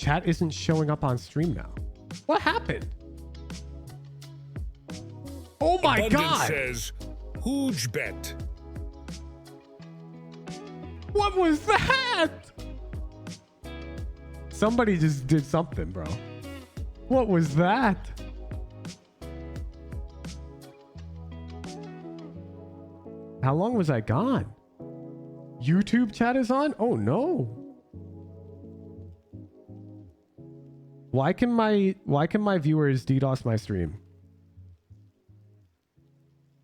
chat isn't showing up on stream now. What happened? Oh my Abundance God. says, huge bet. What was that? Somebody just did something, bro. What was that? How long was I gone? YouTube chat is on? Oh no. Why can my viewers DDoS my stream?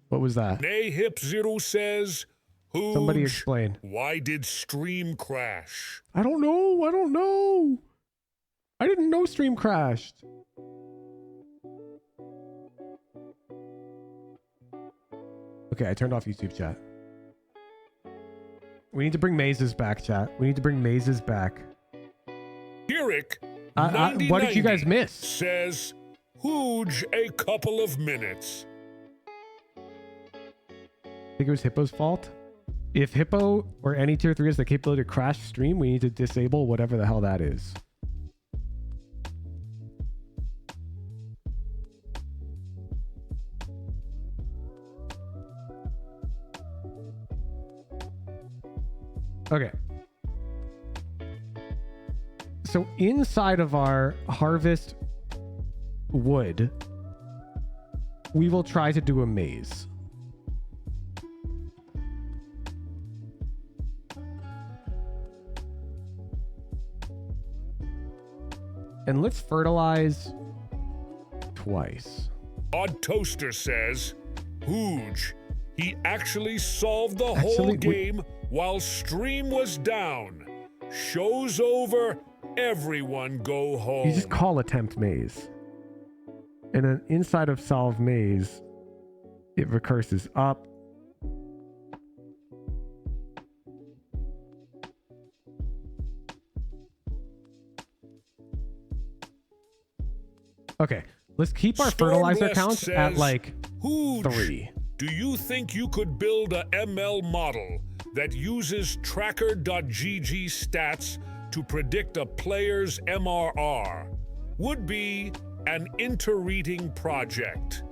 What was that? Nayhip0 says, huge. Somebody explain. Why did stream crash? I don't know. I don't know. I didn't know stream crashed. Okay, I turned off YouTube chat. We need to bring mazes back, chat. We need to bring mazes back. Eric, What did you guys miss? says, huge a couple of minutes. I think it was Hippo's fault. If Hippo or any tier 3 has the capability to crash stream, we need to disable whatever the hell that is. Okay. So inside of our harvest wood, we will try to do a maze. And let's fertilize twice. Odd Toaster says, huge. He actually solved the whole game while stream was down. Show's over. Everyone go home. You just call attempt maze. And then inside of solve maze, it recurses up. Okay, let's keep our fertilizer counts at like huge. 3. Do you think you could build a ML model that uses tracker.gg stats to predict a player's MRR? Would be an inter-reading project.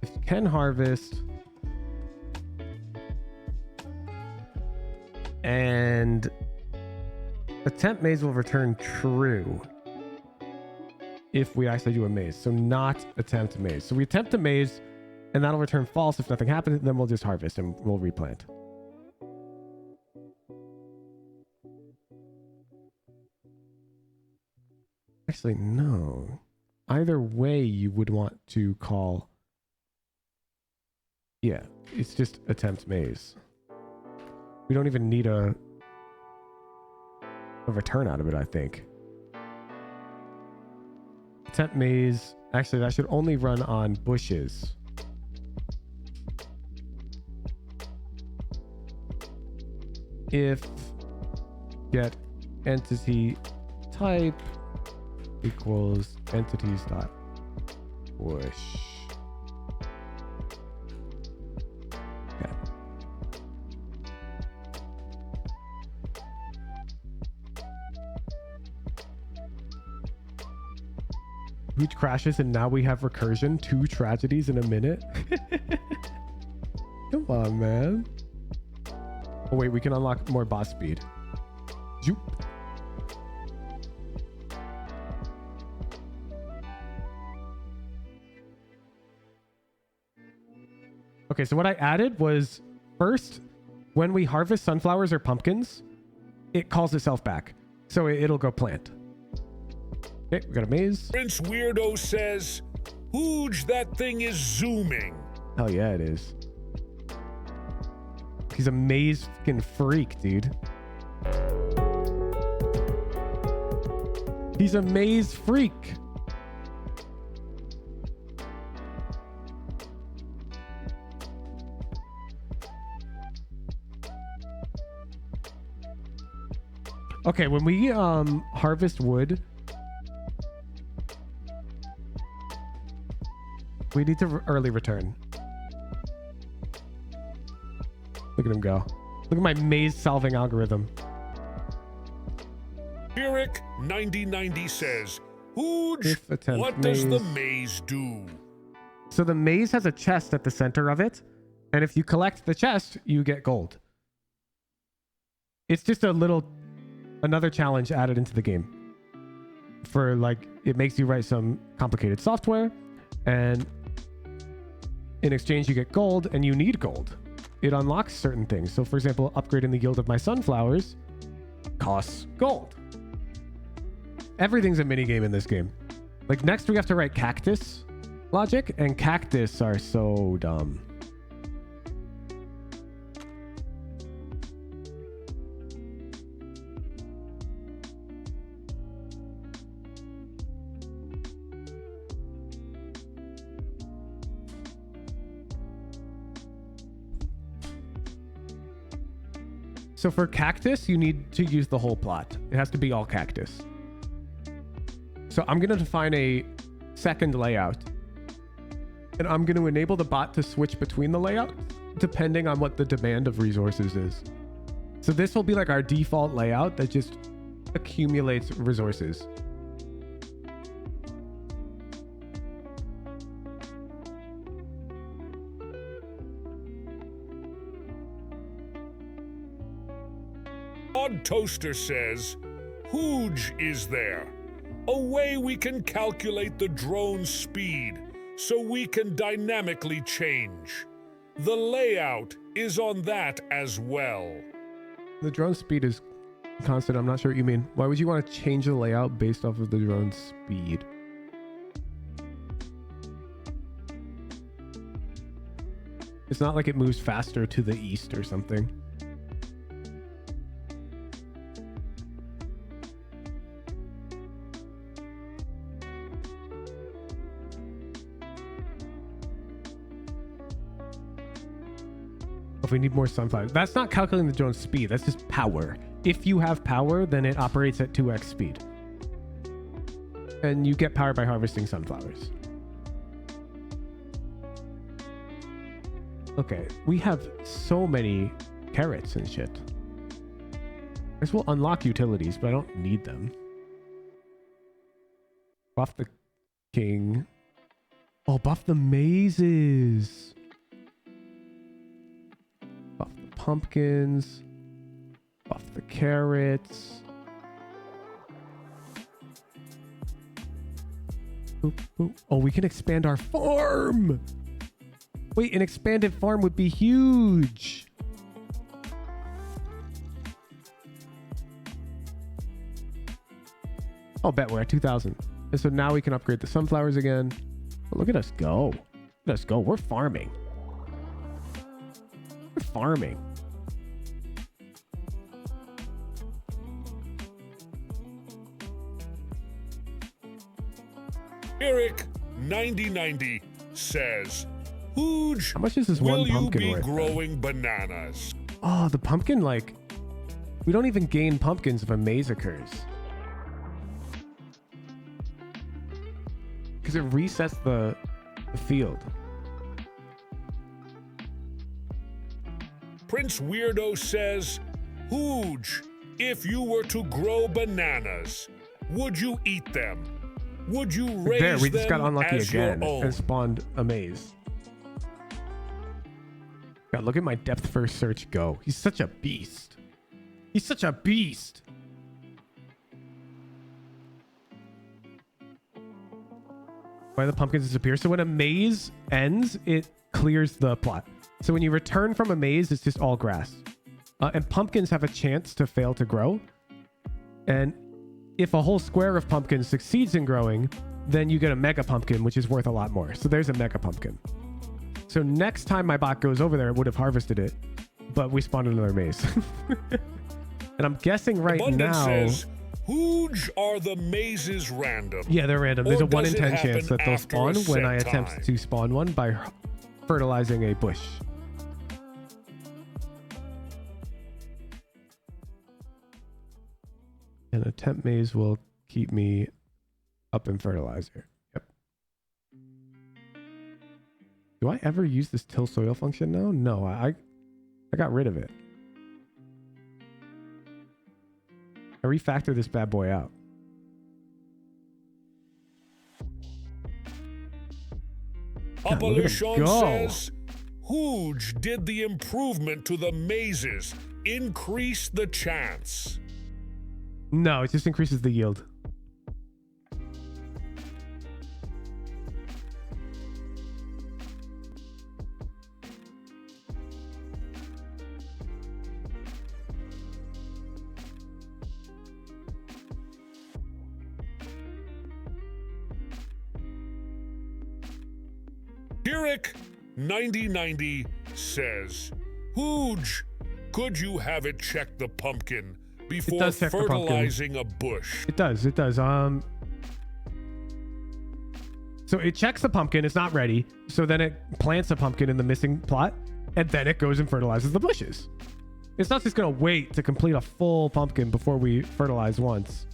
If you can harvest and attempt maze will return true if we actually do a maze. So not attempt a maze. So we attempt a maze and that'll return false if nothing happens. Then we'll just harvest and we'll replant. Actually, no. Either way, you would want to call. Yeah, it's just attempt maze. We don't even need a return out of it, I think. Attempt maze. Actually, that should only run on bushes. If get entity type equals entities dot push. Okay. Huge crashes and now we have recursion. 2 tragedies in a minute. Come on, man. Oh wait, we can unlock more boss speed. Zoop. Okay, so what I added was first, when we harvest sunflowers or pumpkins, it calls itself back. So it'll go plant. Okay, we got a maze. Prince Weirdo says, huge, that thing is zooming. Hell yeah, it is. He's a maze fucking freak, dude. He's a maze freak. Okay, when we harvest wood, we need to early return. Look at him go. Look at my maze solving algorithm. Eric 9090 says, Hooge, If attempt what does the maze. maze do? So the maze has a chest at the center of it, and if you collect the chest, you get gold. It's just another challenge added into the game. For like, it makes you write some complicated software, and in exchange you get gold, and you need gold. It unlocks certain things. So for example, upgrading the yield of my sunflowers costs gold. Everything's a minigame in this game. Like next we have to write cactus logic, and cactus are so dumb. So for cactus, you need to use the whole plot. It has to be all cactus. So I'm going to define a second layout. And I'm going to enable the bot to switch between the layouts depending on what the demand of resources is. So this will be like our default layout that just accumulates resources. Odd Toaster says, Hooge is there. A way we can calculate the drone's speed so we can dynamically change. The layout is on that as well. The drone speed is constant. I'm not sure what you mean. Why would you want to change the layout based off of the drone's speed? It's not like it moves faster to the east or something. If we need more sunflowers. That's not calculating the drone's speed. That's just power. If you have power, then it operates at 2x speed. And you get power by harvesting sunflowers. Okay, we have so many carrots and shit. This will unlock utilities, but I don't need them. Buff the king. Oh, buff the mazes. Buff the pumpkins. Buff the carrots. Boop, boop. Oh, we can expand our farm. Wait, an expanded farm would be huge. I'll bet we're at 2,000. And so now we can upgrade the sunflowers again. But look at us go. Look at us go. We're farming. We're farming. Eric 9090 says, Hooge, How much is this will one you pumpkin be worth? Then? growing bananas? Oh, the pumpkin, like, we don't even gain pumpkins if a maze occurs. Because it resets the field. Prince Weirdo says, Hooge, if you were to grow bananas, would you eat them? Would you raise There, we them just got unlucky as again your own? and spawned a maze. God, look at my depth first search go. He's such a beast. He's such a beast. Why the pumpkins disappear? So when a maze ends, it clears the plot. So when you return from a maze, it's just all grass. And pumpkins have a chance to fail to grow. And if a whole square of pumpkins succeeds in growing, then you get a mega pumpkin, which is worth a lot more. So there's a mega pumpkin. So next time my bot goes over there, it would have harvested it, but we spawned another maze. And I'm guessing right Abundance now... says, Hooge, are the mazes random? Yeah, they're random. There's Or a 1 in does it 10 happen chance that they'll after spawn a when set I attempt time? to spawn one by fertilizing a bush. And a temp maze will keep me up in fertilizer. Yep. Do I ever use this till soil function now? No, I got rid of it. I refactor this bad boy out. God, look at him Abolition go. says, Hooge did the improvement to the mazes, increase the chance. No, it just increases the yield. Kirik 9090 says, Hooge, could you have it check the pumpkin before does check the pumpkin. fertilizing a bush? It does. It does. So it checks the pumpkin. It's not ready. So then it plants a pumpkin in the missing plot, and then it goes and fertilizes the bushes. It's not just gonna wait to complete a full pumpkin before we fertilize once.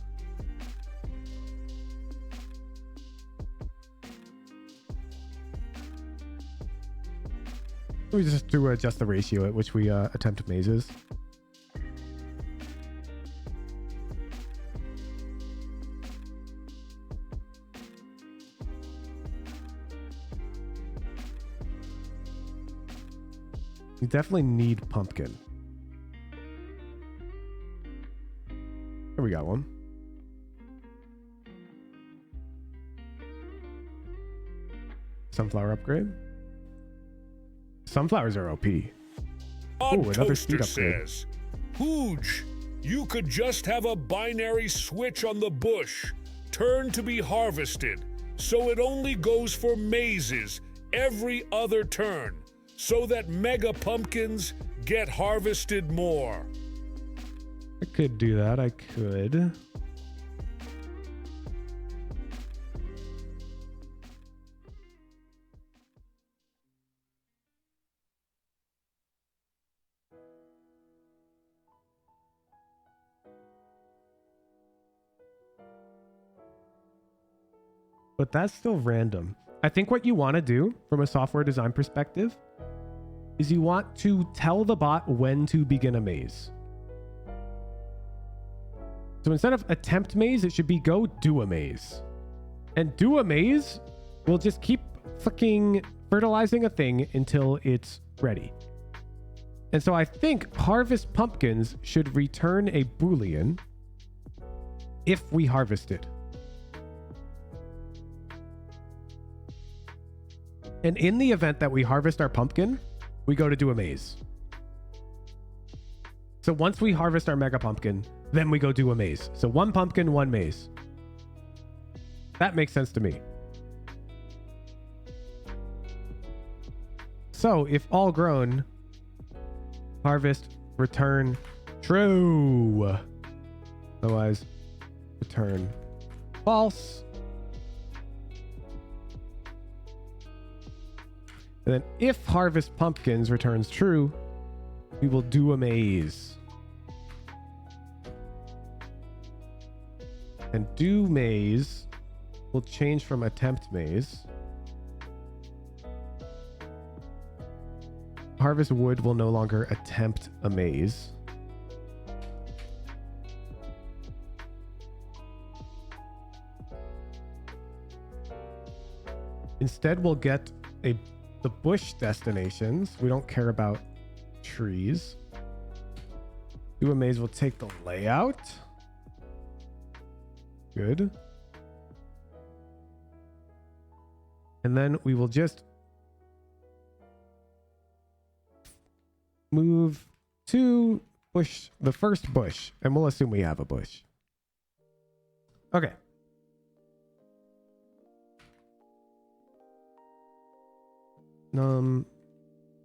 We just do adjust the ratio at which we attempt mazes. You definitely need pumpkin. Here we got one. Sunflower upgrade. Sunflowers are OP. Odd Ooh, another Toaster speed upgrade. says, Hooge, you could just have a binary switch on the bush, turn to be harvested, so it only goes for mazes every other turn, so that mega pumpkins get harvested more. I could do that. I could. But that's still random. I think what you want to do from a software design perspective is you want to tell the bot when to begin a maze. So instead of attempt maze, it should be go do a maze. And do a maze will just keep fucking fertilizing a thing until it's ready. And so I think harvest pumpkins should return a Boolean if we harvest it. And in the event that we harvest our pumpkin, we go to do a maze. So once we harvest our mega pumpkin, then we go do a maze. So one pumpkin, one maze. That makes sense to me. So if all grown, harvest, return, true. Otherwise, return false. And then if harvest pumpkins returns true, we will do a maze. And do maze will change from attempt maze. Harvest wood will no longer attempt a maze. Instead, we'll get the bush destinations. We don't care about trees. Do a maze will take the layout. Good. And then we will just move to bush, the first bush, and we'll assume we have a bush. Okay.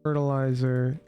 Fertilizer.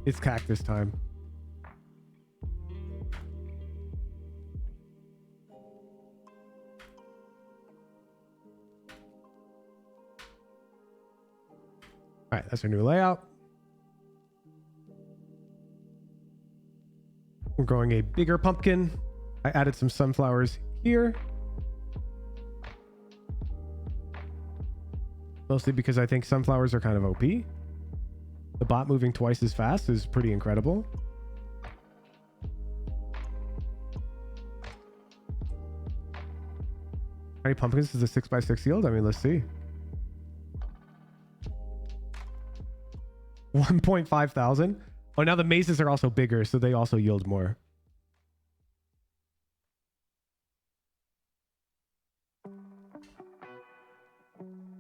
It's cactus time. All right, that's our new layout. We're growing a bigger pumpkin. I added some sunflowers here. Mostly because I think sunflowers are kind of OP. The bot moving twice as fast is pretty incredible. How many pumpkins does a 6x6 yield? I mean, let's see. 1.5 thousand. Oh, now the mazes are also bigger, so they also yield more.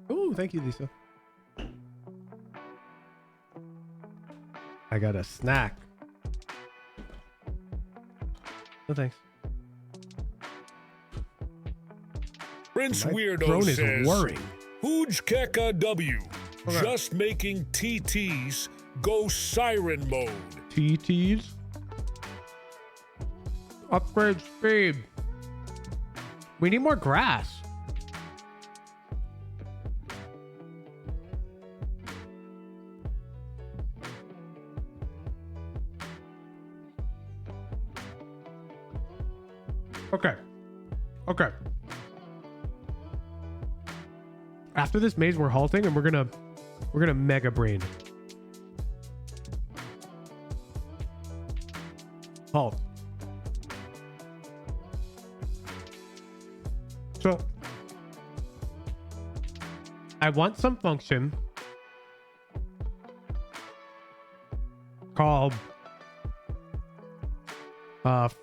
Oh, thank you, Lisa. I got a snack. No thanks. Prince My Weirdo drone is says, whirring. Huge Keka W. Okay. Just making TTs go siren mode. TTs. Upgrade speed. We need more grass. Okay. Okay. After this maze, we're halting and we're gonna mega brain. Halt. So I want some function called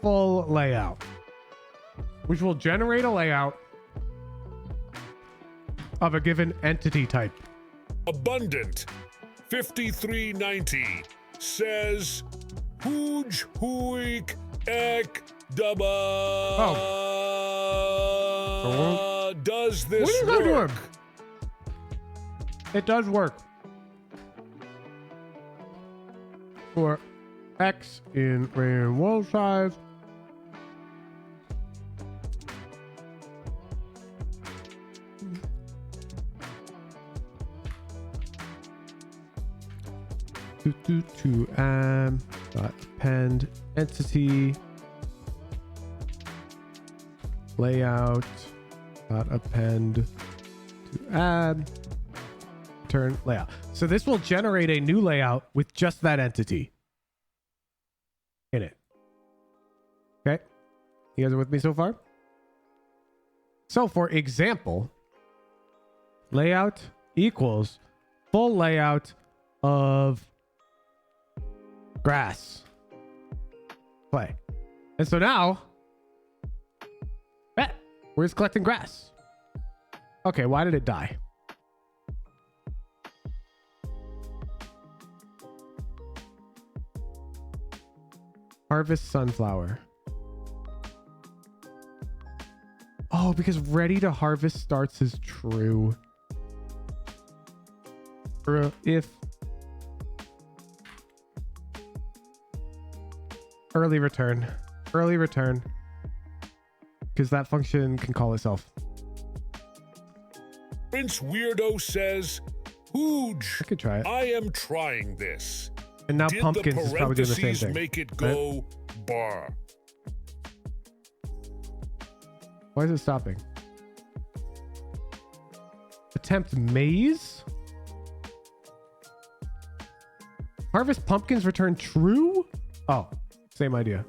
full layout, which will generate a layout of a given entity type. Abundant 5390 says Huge Huik Ek Daba. Does this What are you guys work? doing? It does work. For X in random world size. To dot append entity layout dot append to add turn layout. So this will generate a new layout with just that entity in it. Okay, you guys are with me so far? So for example, layout equals full layout of grass. Play. And so now, we're just collecting grass. Okay, why did it die? Harvest sunflower. Oh, because ready to harvest starts as true. Or if early return, because that function can call itself. Prince Weirdo says Huge. I could try it. I am trying this. And now Did pumpkins is probably doing the same parentheses thing. make it go bar? Why is it stopping? Attempt maze? Harvest pumpkins return true? Oh, same idea.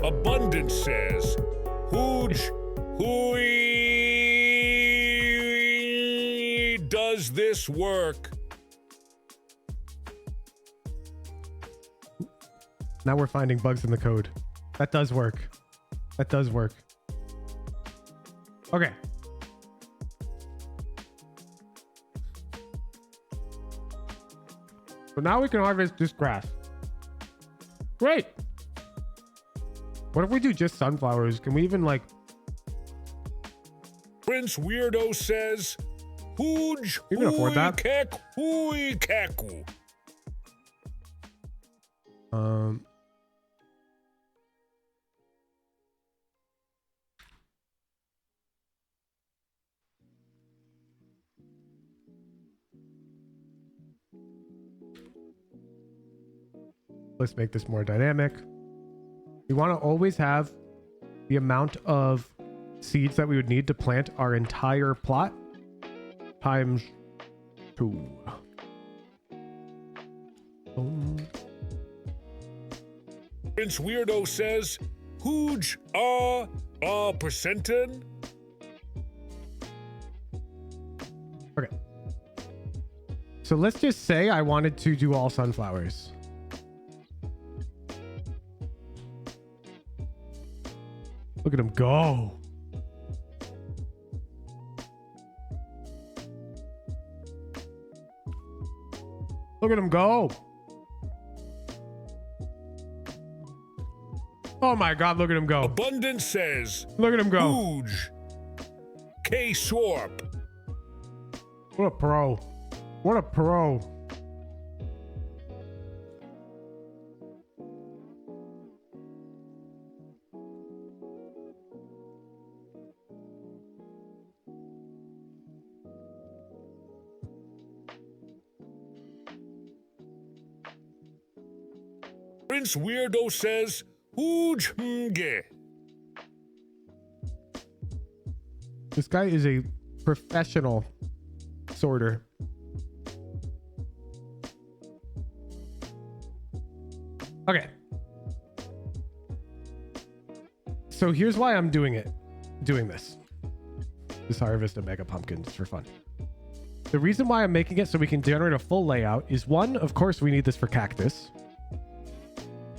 Abundance says Huge Hui. Does this work? Now we're finding bugs in the code. That does work. That does work. Okay. So now we can harvest this grass. Great. What if we do just sunflowers? Can we even like... Prince Weirdo says, Hooge, You can afford that. hui kaku. Let's make this more dynamic. We want to always have the amount of seeds that we would need to plant our entire plot times 2. Prince Weirdo says, Hooge, percentin? Okay. So let's just say I wanted to do all sunflowers. Look at him go. Look at him go. Oh my God, look at him go. Abundance says, Look at him go. Hooge, K Swarp. What a pro. What a pro. Prince Weirdo says, Hooge Mge. This guy is a professional sorter. Okay. So here's why I'm doing this. This harvest of mega pumpkins for fun. The reason why I'm making it so we can generate a full layout is 1, of course, we need this for cactus.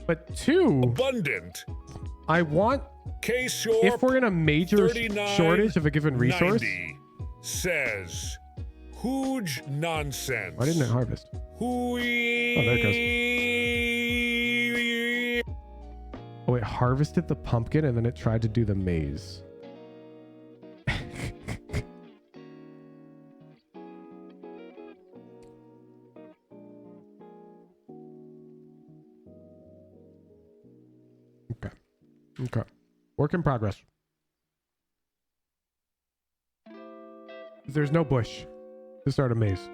But 2, Abundant. I want, K Swarp. if we're in a major shortage of a given resource, 90 says, Hooge nonsense. why didn't it harvest? Hui. Oh, there it Oh, it harvested the pumpkin and then it tried to do the maze. Okay. Work in progress. There's no bush to start a maze.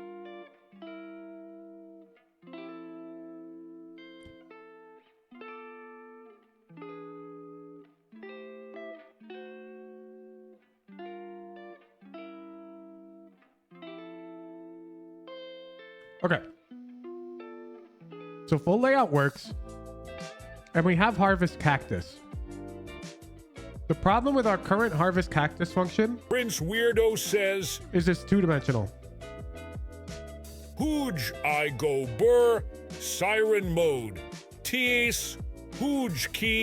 Okay. So full layout works. And we have harvest cactus. The problem with our current harvest cactus function Prince Weirdo says, is it's 2-dimensional. Hooge I go burr, siren mode. Ties, Hooge key.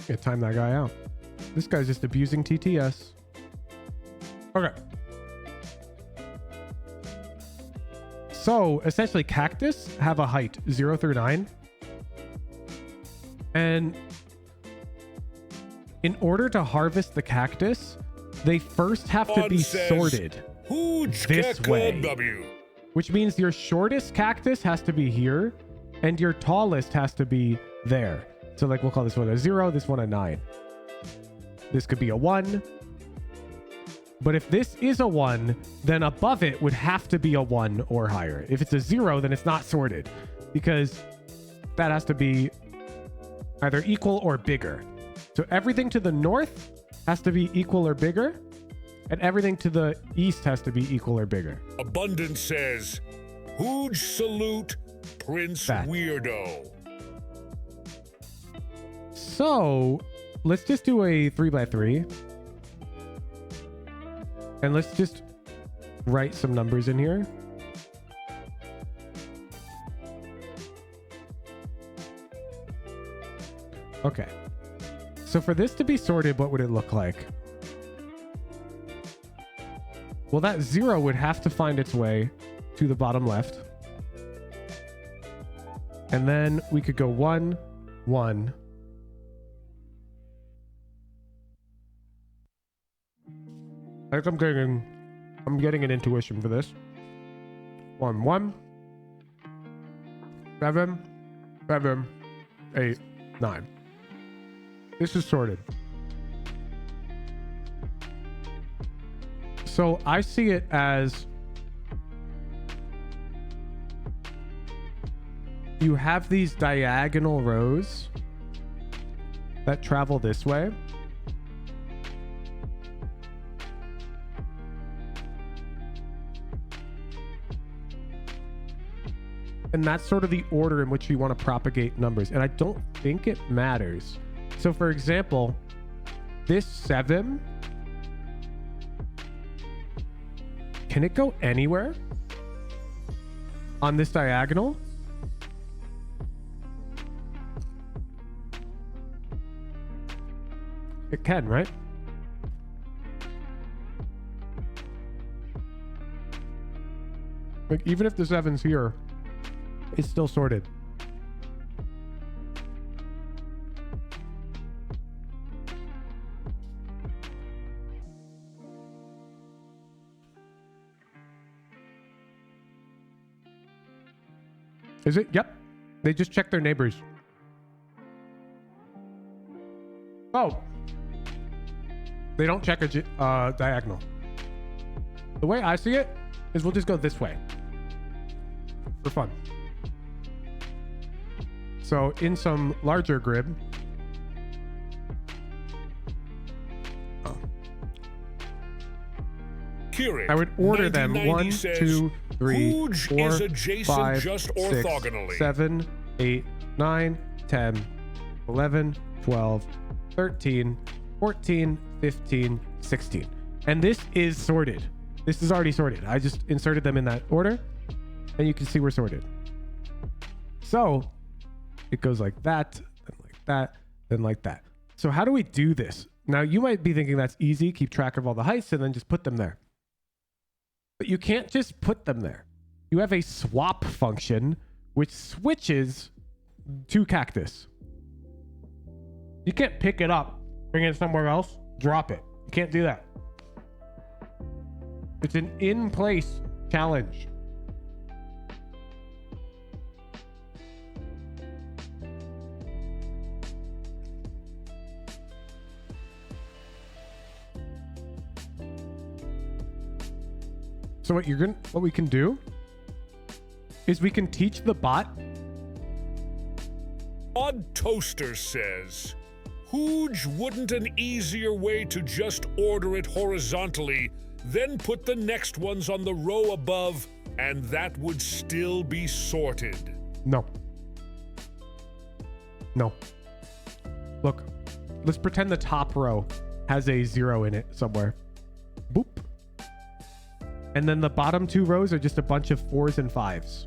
Yeah, time that guy out. This guy's just abusing TTS. Okay. So essentially cactus have a height 0 through 9. And in order to harvest the cactus, they first have to be sorted Hooge this way. W. Which means your shortest cactus has to be here and your tallest has to be there. So like we'll call this one a 0, this one a 9. This could be a 1. But if this is a 1, then above it would have to be a 1 or higher. If it's a 0, then it's not sorted because that has to be either equal or bigger. So everything to the north has to be equal or bigger, and everything to the east has to be equal or bigger. Abundance says, Hooge salute Prince That. Weirdo. So let's just do a 3x3. And let's just write some numbers in here. Okay. So for this to be sorted, what would it look like? Well, that 0 would have to find its way to the bottom left. And then we could go 1, 1. I think I'm getting an intuition for this. 1, 1. 7, 7, 8, 9. This is sorted. So I see it as you have these diagonal rows that travel this way. And that's sort of the order in which you want to propagate numbers. And I don't think it matters. So for example, this 7, can it go anywhere on this diagonal? It can, right? Like, even if the 7's here, it's still sorted. Is it? Yep. They just check their neighbors. Oh. They don't check a diagonal. The way I see it is we'll just go this way for fun. So in some larger grid, Kirik, I would order them 1, says, 2, 3, Hooge 4, is adjacent 5, just 6, orthogonally. 7, 8, 9, 10, 11, 12, 13, 14, 15, 16. And this is sorted. This is already sorted. I just inserted them in that order, and you can see we're sorted. So it goes like that, then like that, then like that. So how do we do this? Now you might be thinking that's easy, keep track of all the heights and then just put them there. But you can't just put them there. You have a swap function which switches to cactus. You can't pick it up, bring it somewhere else, drop it. You can't do that. It's an in-place challenge. So what we can do is we can teach the bot. Odd Toaster says, Hooge, wouldn't an easier way to just order it horizontally, then put the next ones on the row above, and that would still be sorted? No. No. Look, let's pretend the top row has a 0 in it somewhere. Boop. And then the bottom 2 rows are just a bunch of 4s and 5s.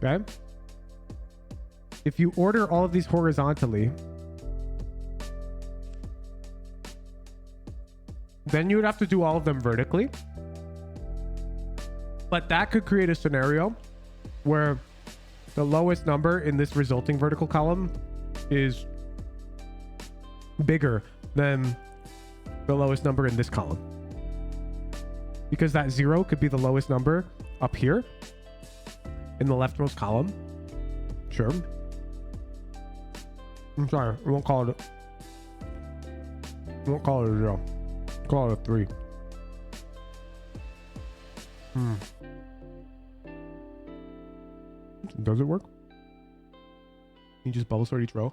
Okay? If you order all of these horizontally, then you would have to do all of them vertically. But that could create a scenario where the lowest number in this resulting vertical column is bigger than the lowest number in this column. Because that 0 could be the lowest number up here in the leftmost column. Sure. I'm sorry. I won't call it a 0. Call it a 3. Does it work? You just bubble sort each row?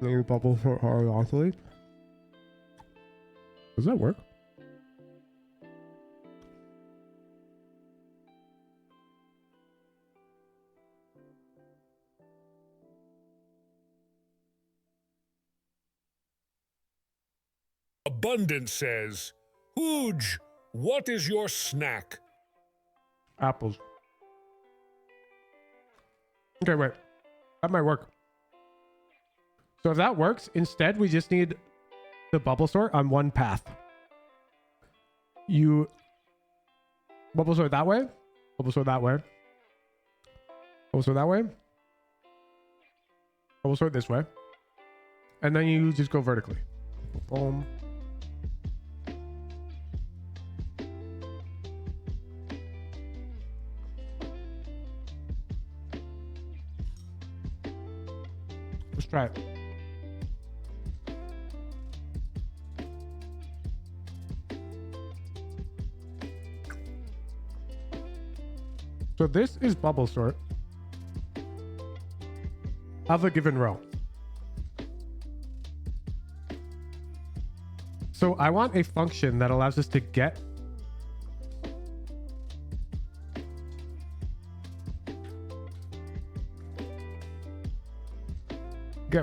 Then you bubble sort horizontally? Does that work? Abundance says, Hooge, what is your snack? Apples. Okay, wait. That might work. So if that works, instead we just need the bubble sort on one path. You bubble sort that way, bubble sort that way. We'll sort that way. We'll sort this way. And then you just go vertically. Boom. Let's try it. So this is bubble sort of a given row. So I want a function that allows us to get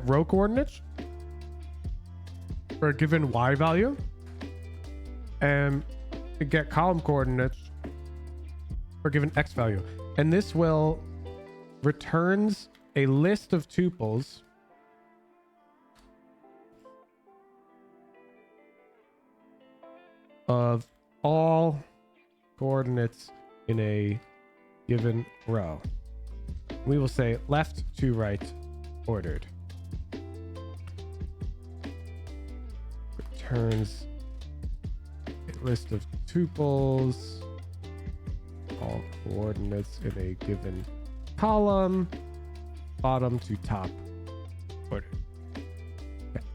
row coordinates for a given y value and to get column coordinates for a given x value. And this will returns a list of tuples of all coordinates in a given row. We will say left to right ordered. Returns a list of tuples, all coordinates in a given column, bottom to top ordered. Okay.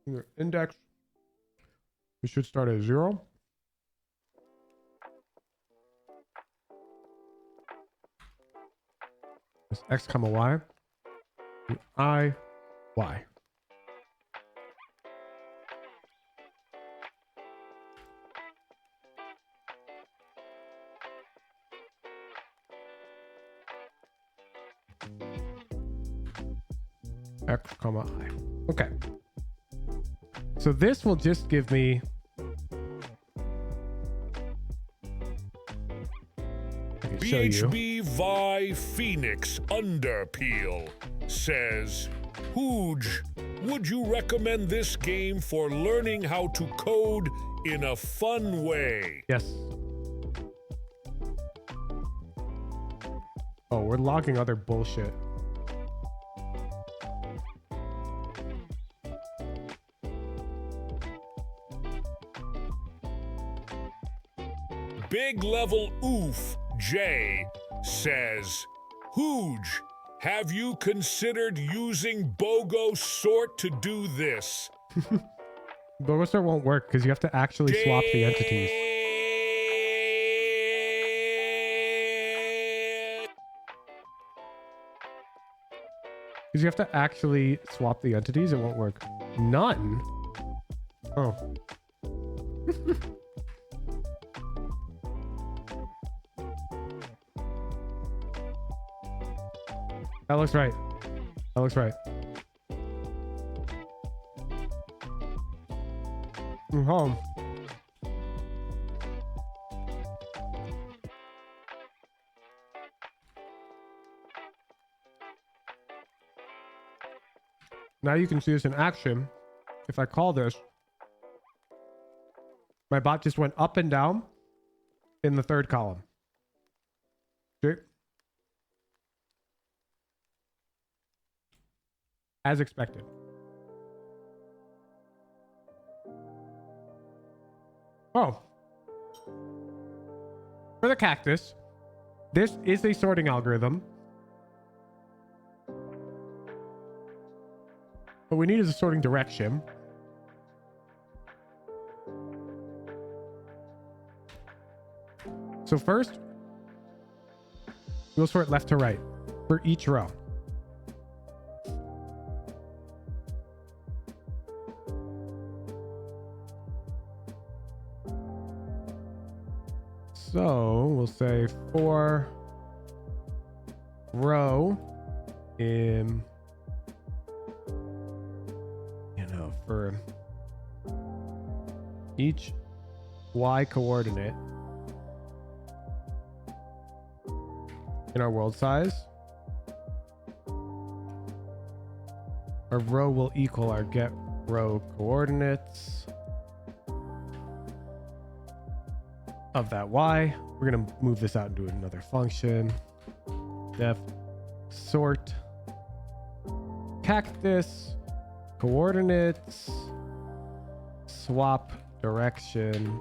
Your index, we should start at 0. It's x comma y, I, y. X comma I. Okay. So this will just give me BHB Vi Phoenix Underpeel says, Hooj, would you recommend this game for learning how to code in a fun way? Yes. Oh, we're logging other bullshit. Big Level Oof J says, Hooj, have you considered using BOGO sort to do this? BOGO sort won't work because you have to actually swap the entities. Because you have to actually swap the entities, it won't work. None? Oh. That looks right. That looks right. I'm home. Now you can see this in action. If I call this, my bot just went up and down in the third column. See? As expected. Oh. For the cactus, this is a sorting algorithm. What we need is a sorting direction. So first, we'll sort left to right for each row. So we'll say for row in, for each y coordinate, in our world size, our row will equal our get row coordinates of that y. We're going to move this out and do another function. Def sort cactus coordinates swap direction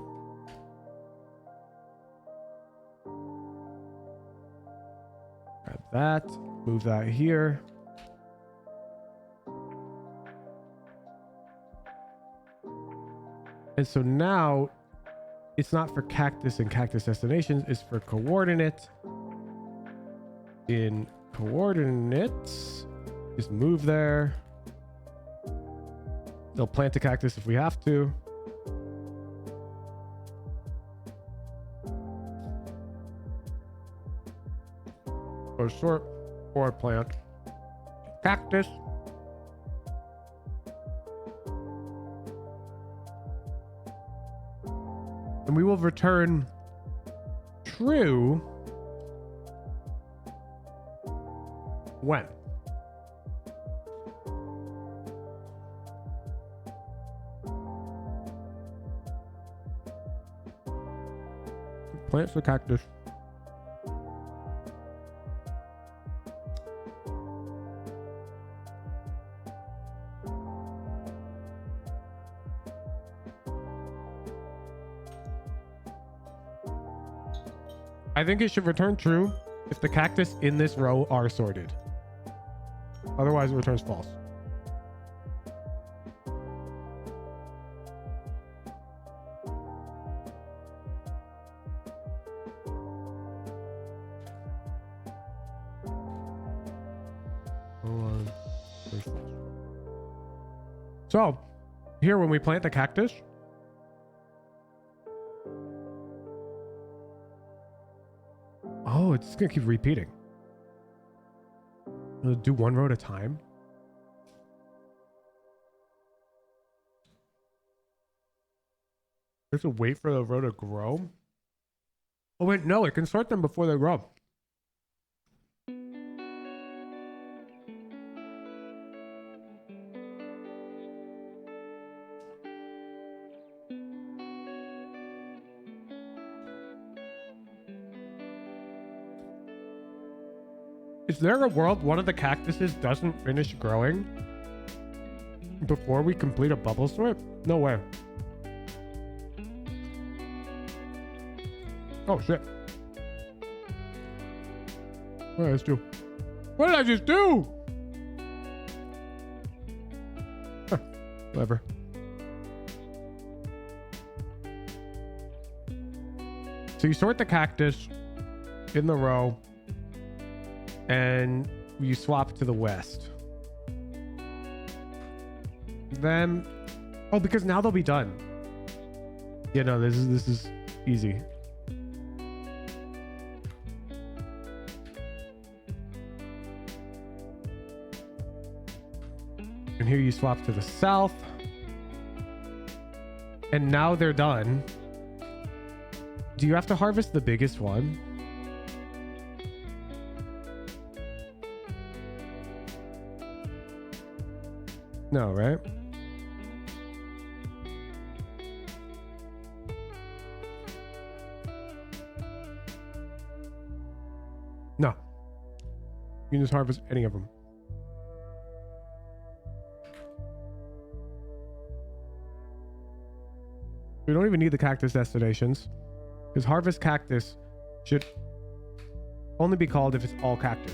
grab that, move that here. And so now it's not for cactus and cactus destinations, it's for coordinate. In coordinates, just move there. They'll plant a cactus if we have to. Or sort or plant cactus. And we will return true when. Plants the cactus. I think it should return true if the cactus in this row are sorted. Otherwise, it returns false. So, here when we plant the cactus, oh, it's just gonna keep repeating. It'll do one row at a time. We have to wait for the row to grow. Oh wait, no, it can sort them before they grow. Is there a world one of the cactuses doesn't finish growing before we complete a bubble sort? No way. Oh shit. What did I just do? What did I just do? Huh, whatever. So you sort the cactus in the row and you swap to the west. Then, oh, because now they'll be done. Yeah, no, this is easy. And here you swap to the south. And now they're done. Do you have to harvest the biggest one? No, right? No. You can just harvest any of them. We don't even need the cactus destinations, because harvest cactus should only be called if it's all cactus.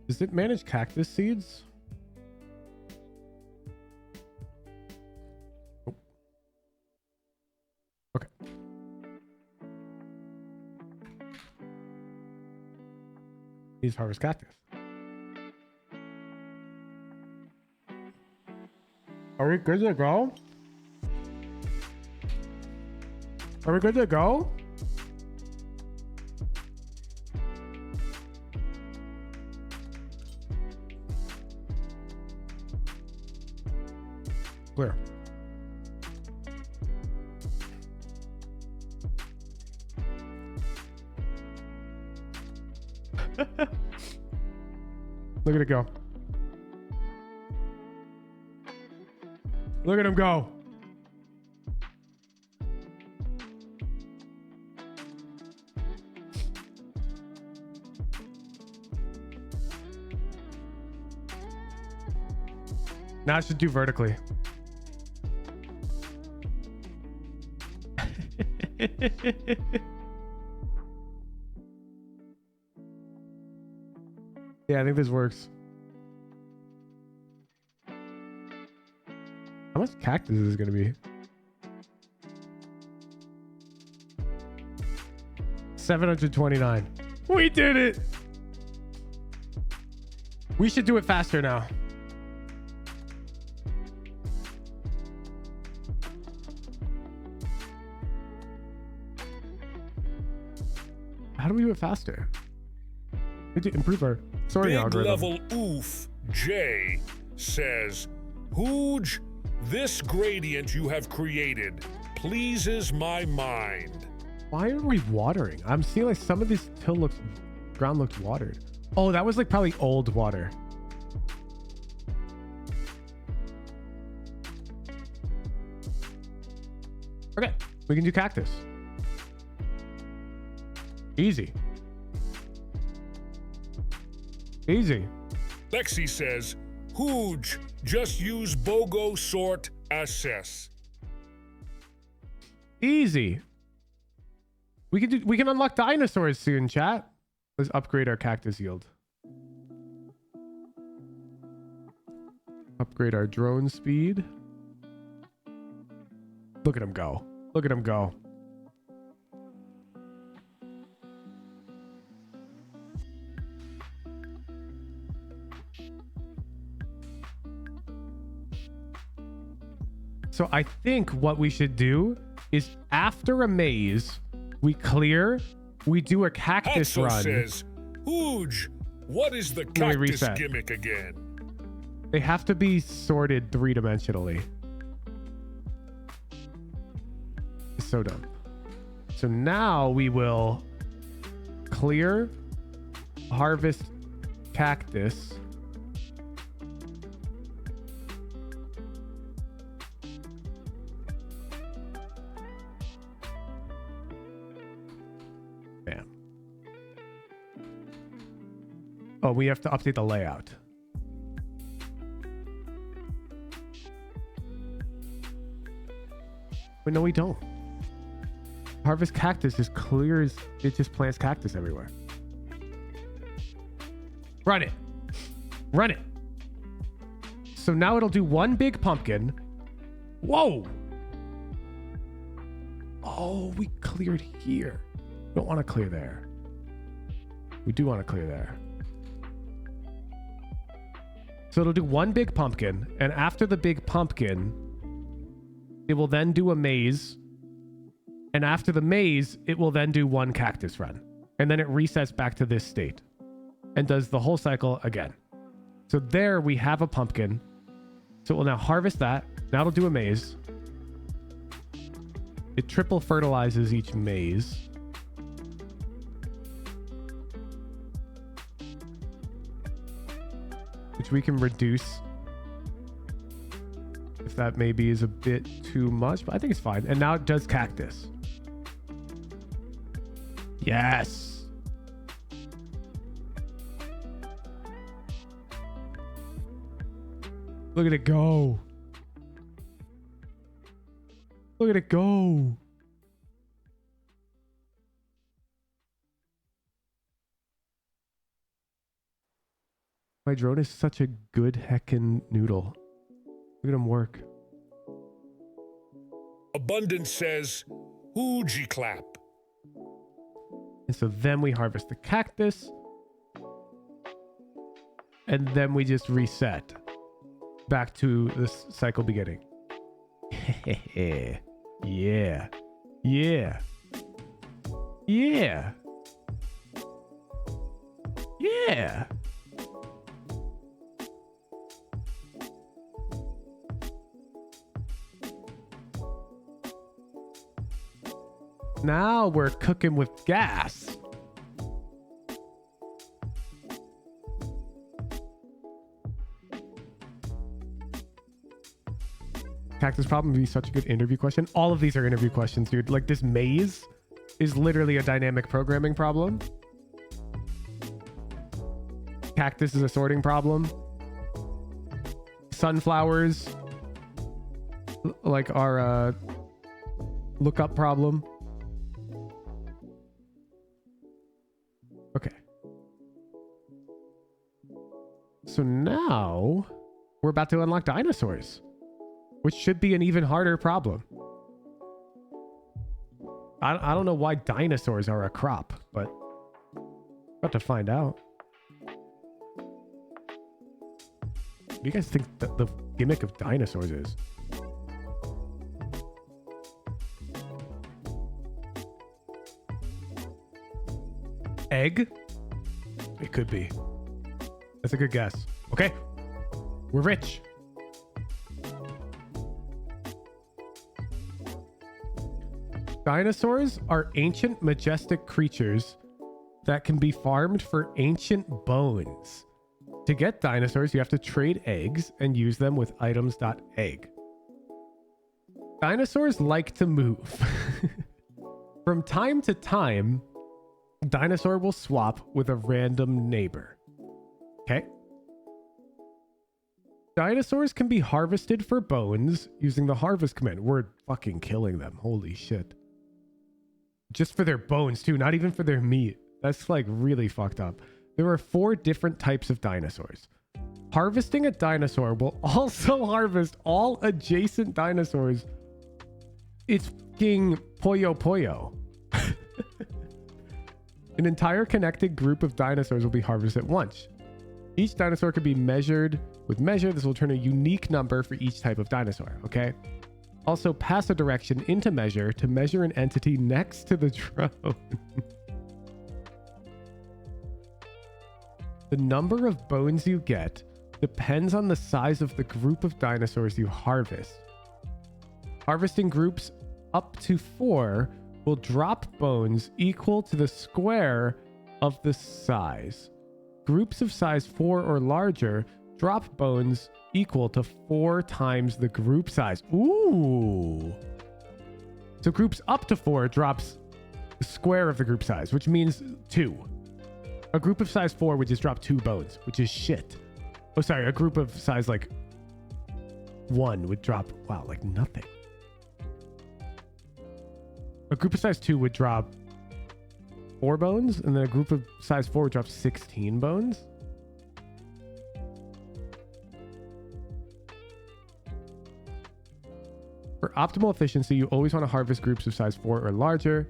Does it manage cactus seeds? Oh. Okay. Needs harvest cactus. Are we good to go? Are we good to go? Clear. Look at it go. Look at him go. Now I should do vertically. Yeah, I think this works. How much cactus is this gonna be? 729. We did it! We should do it faster now. How do we do it faster? We need to improve our sorting Big algorithm. level oof J says, Hooj, this gradient you have created pleases my mind. Why are we watering? I'm seeing like some of this ground looks watered. Oh, that was like probably old water. Okay, we can do cactus. Easy. Easy. Lexi says, Hooj, just use BOGO sort assess. Easy. We can unlock dinosaurs soon, chat. Let's upgrade our cactus yield. Upgrade our drone speed. Look at him go. Look at him go. So I think what we should do is after a maze, we clear, we do a cactus Hatso run. says, Hooj, what is the we cactus reset. gimmick again? They have to be sorted three-dimensionally. So dumb. So now we will clear, harvest cactus. Bam. Oh, we have to update the layout. But no, we don't. Harvest cactus is clear as it just plants cactus everywhere. Run it. Run it. So now it'll do one big pumpkin. Whoa. Oh, we cleared here. We don't want to clear there. We do want to clear there. So it'll do one big pumpkin, and after the big pumpkin, it will then do a maze. And after the maze, it will then do one cactus run. And then it resets back to this state and does the whole cycle again. So there we have a pumpkin. So it will now harvest that. Now it'll do a maze. It triple fertilizes each maze. Which we can reduce if that maybe is a bit too much, but I think it's fine. And now it does cactus. Yes. Look at it go. Look at it go. My drone is such a good heckin' noodle. Look at him work. Abundance says, Hoogie clap. And so then we harvest the cactus. And then we just reset. back to this cycle beginning. Yeah. Yeah. Yeah. Yeah. Now we're cooking with gas. Cactus problem would be such a good interview question. All of these are interview questions, dude. Like this maze is literally a dynamic programming problem. Cactus is a sorting problem. Sunflowers, like our lookup problem. Okay. So now we're about to unlock dinosaurs, which should be an even harder problem. I don't know why dinosaurs are a crop, but about to find out. What do you guys think that the gimmick of dinosaurs is? Egg? It could be. That's a good guess. Okay. We're rich. Dinosaurs are ancient, majestic creatures that can be farmed for ancient bones. To get dinosaurs, you have to trade eggs and use them with items.egg. Dinosaurs like to move. From time to time, dinosaur will swap with a random neighbor. Okay. Dinosaurs can be harvested for bones using the harvest command. We're fucking killing them. Holy shit. Just for their bones too, not even for their meat. That's like really fucked up. There are 4 different types of dinosaurs. Harvesting a dinosaur will also harvest all adjacent dinosaurs. It's fucking Pollo Pollo. An entire connected group of dinosaurs will be harvested at once. Each dinosaur can be measured with measure. This will turn a unique number for each type of dinosaur, okay? Also, pass a direction into measure to measure an entity next to the drone. The number of bones you get depends on the size of the group of dinosaurs you harvest. Harvesting groups up to 4 will drop bones equal to the square of the size. Groups of size 4 or larger drop bones equal to 4 times the group size. Ooh. So groups up to 4 drops the square of the group size, which means 2. A group of size 4 would just drop 2 bones, which is shit. Oh, sorry. A group of size like 1 would drop, wow, like nothing. A group of size 2 would drop 4 bones, and then a group of size 4 would drop 16 bones. For optimal efficiency, you always want to harvest groups of size 4 or larger.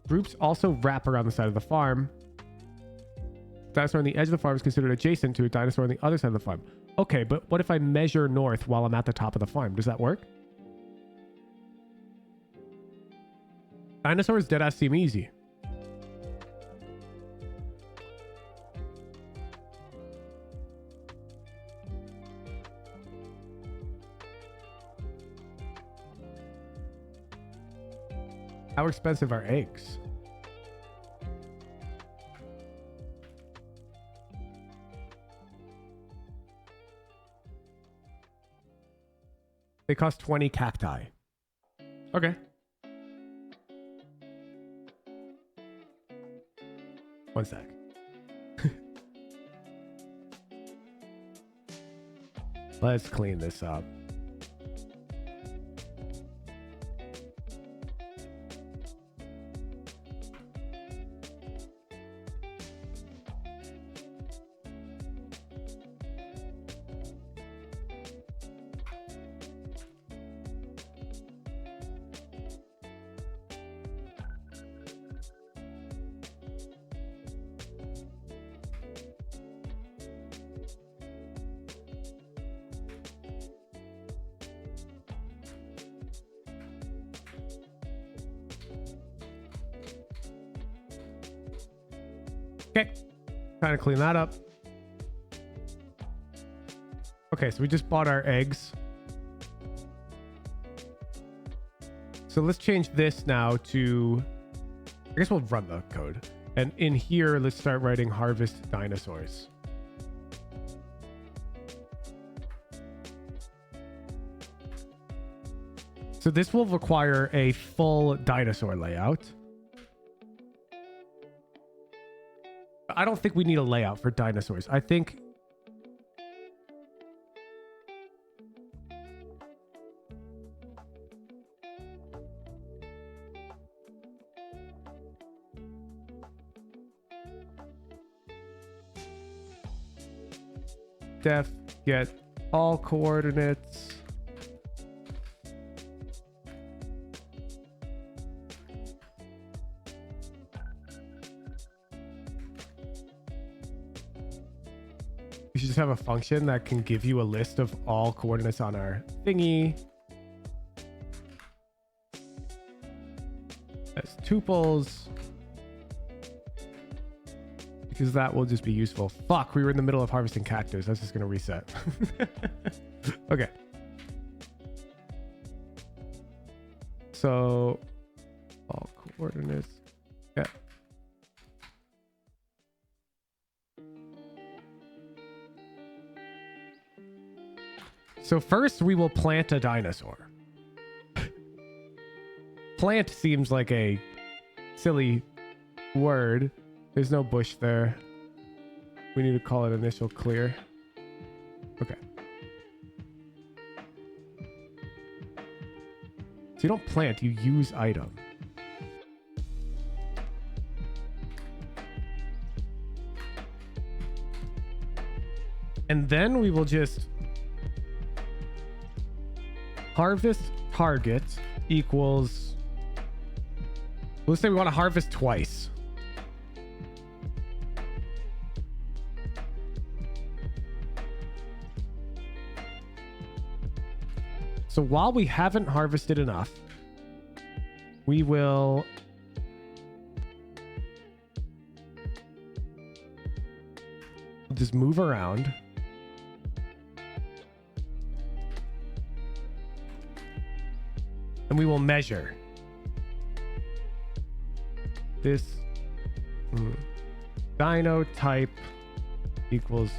Groups also wrap around the side of the farm. Dinosaur on the edge of the farm is considered adjacent to a dinosaur on the other side of the farm. Okay, but what if I measure north while I'm at the top of the farm? Does that work? Dinosaurs deadass seem easy. How expensive are eggs? They cost 20 cacti. Okay. One sec. Let's clean this up. Okay. Trying to clean that up. Okay, so we just bought our eggs. So let's change this now to, I guess we'll run the code. And in here, let's start writing harvest dinosaurs. So this will require a full dinosaur layout. I don't think we need a layout for dinosaurs. I think def get all coordinates. We should just have a function that can give you a list of all coordinates on our thingy as tuples, because that will just be useful. Fuck, we were in the middle of harvesting cactus. That's just gonna reset. Okay. So all coordinates. Yeah. So first we will plant a dinosaur. Plant seems like a silly word. There's no bush there. We need to call it initial clear. Okay. So you don't plant, you use item. And then we will just harvest target equals, let's say we want to harvest twice. So while we haven't harvested enough, we will just move around. And we will measure this dino type equals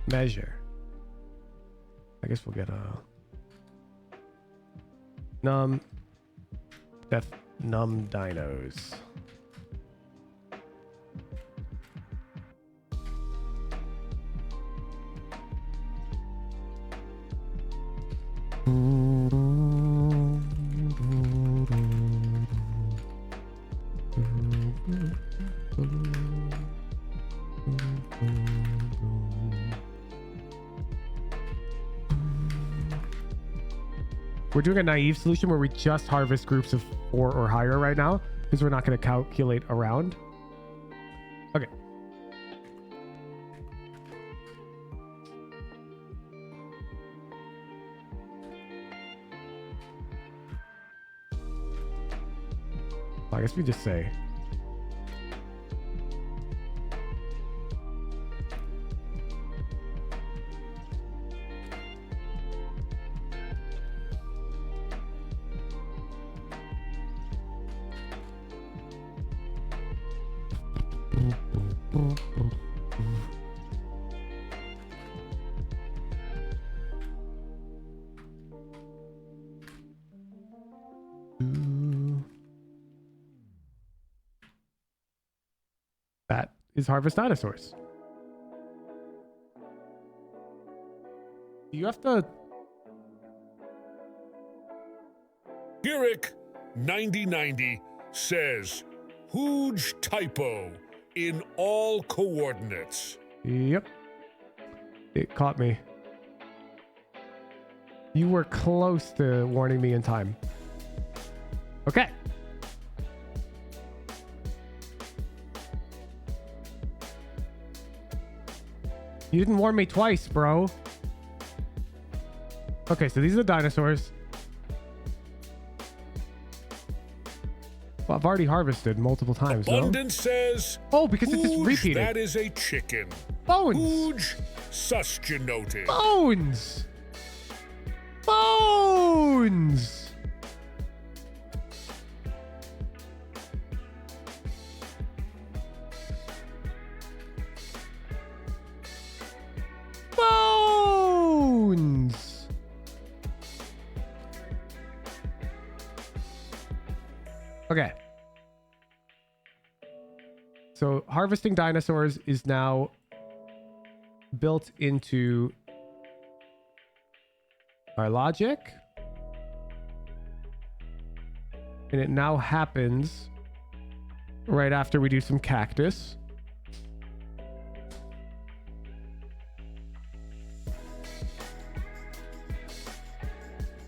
measure. I guess we'll get a num dinos. We're doing a naive solution where we just harvest groups of 4 or higher right now because we're not going to calculate around. Okay. I guess we just say that is harvest dinosaurs. You have to Girick 9090 says, huge typo in all coordinates. Yep. It caught me. You were close to warning me in time. Okay. You didn't warn me twice, bro. Okay, so these are the dinosaurs. I've already harvested multiple times. No? Abundance says, Oh, because it's just "Hooge, repeating. that is a chicken. Bones. Hooge, sustinoted." Bones. Bones. Bones. Okay. So harvesting dinosaurs is now built into our logic. And it now happens right after we do some cactus.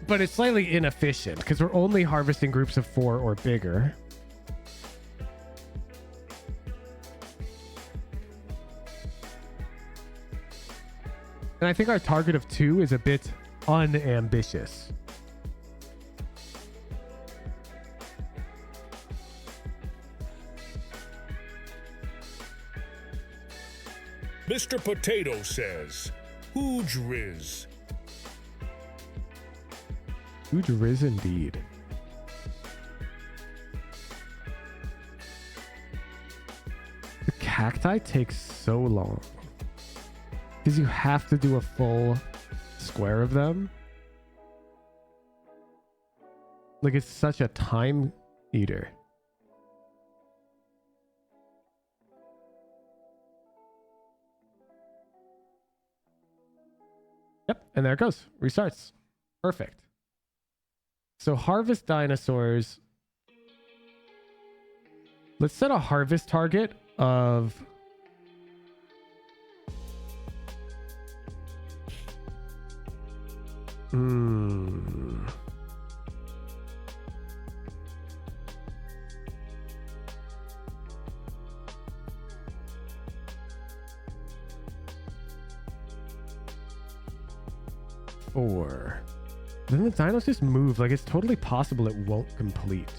But it's slightly inefficient because we're only harvesting groups of 4 or bigger. And I think our target of 2 is a bit unambitious. Mr. Potato says, "Hooge Riz." Huge riz indeed. The cacti takes so long. Because you have to do a full square of them. Like, it's such a time eater. Yep, and there it goes. Restarts. Perfect. So harvest dinosaurs. Let's set a harvest target of... Hmm. Four. Then the dinos just move. Like, it's totally possible it won't complete.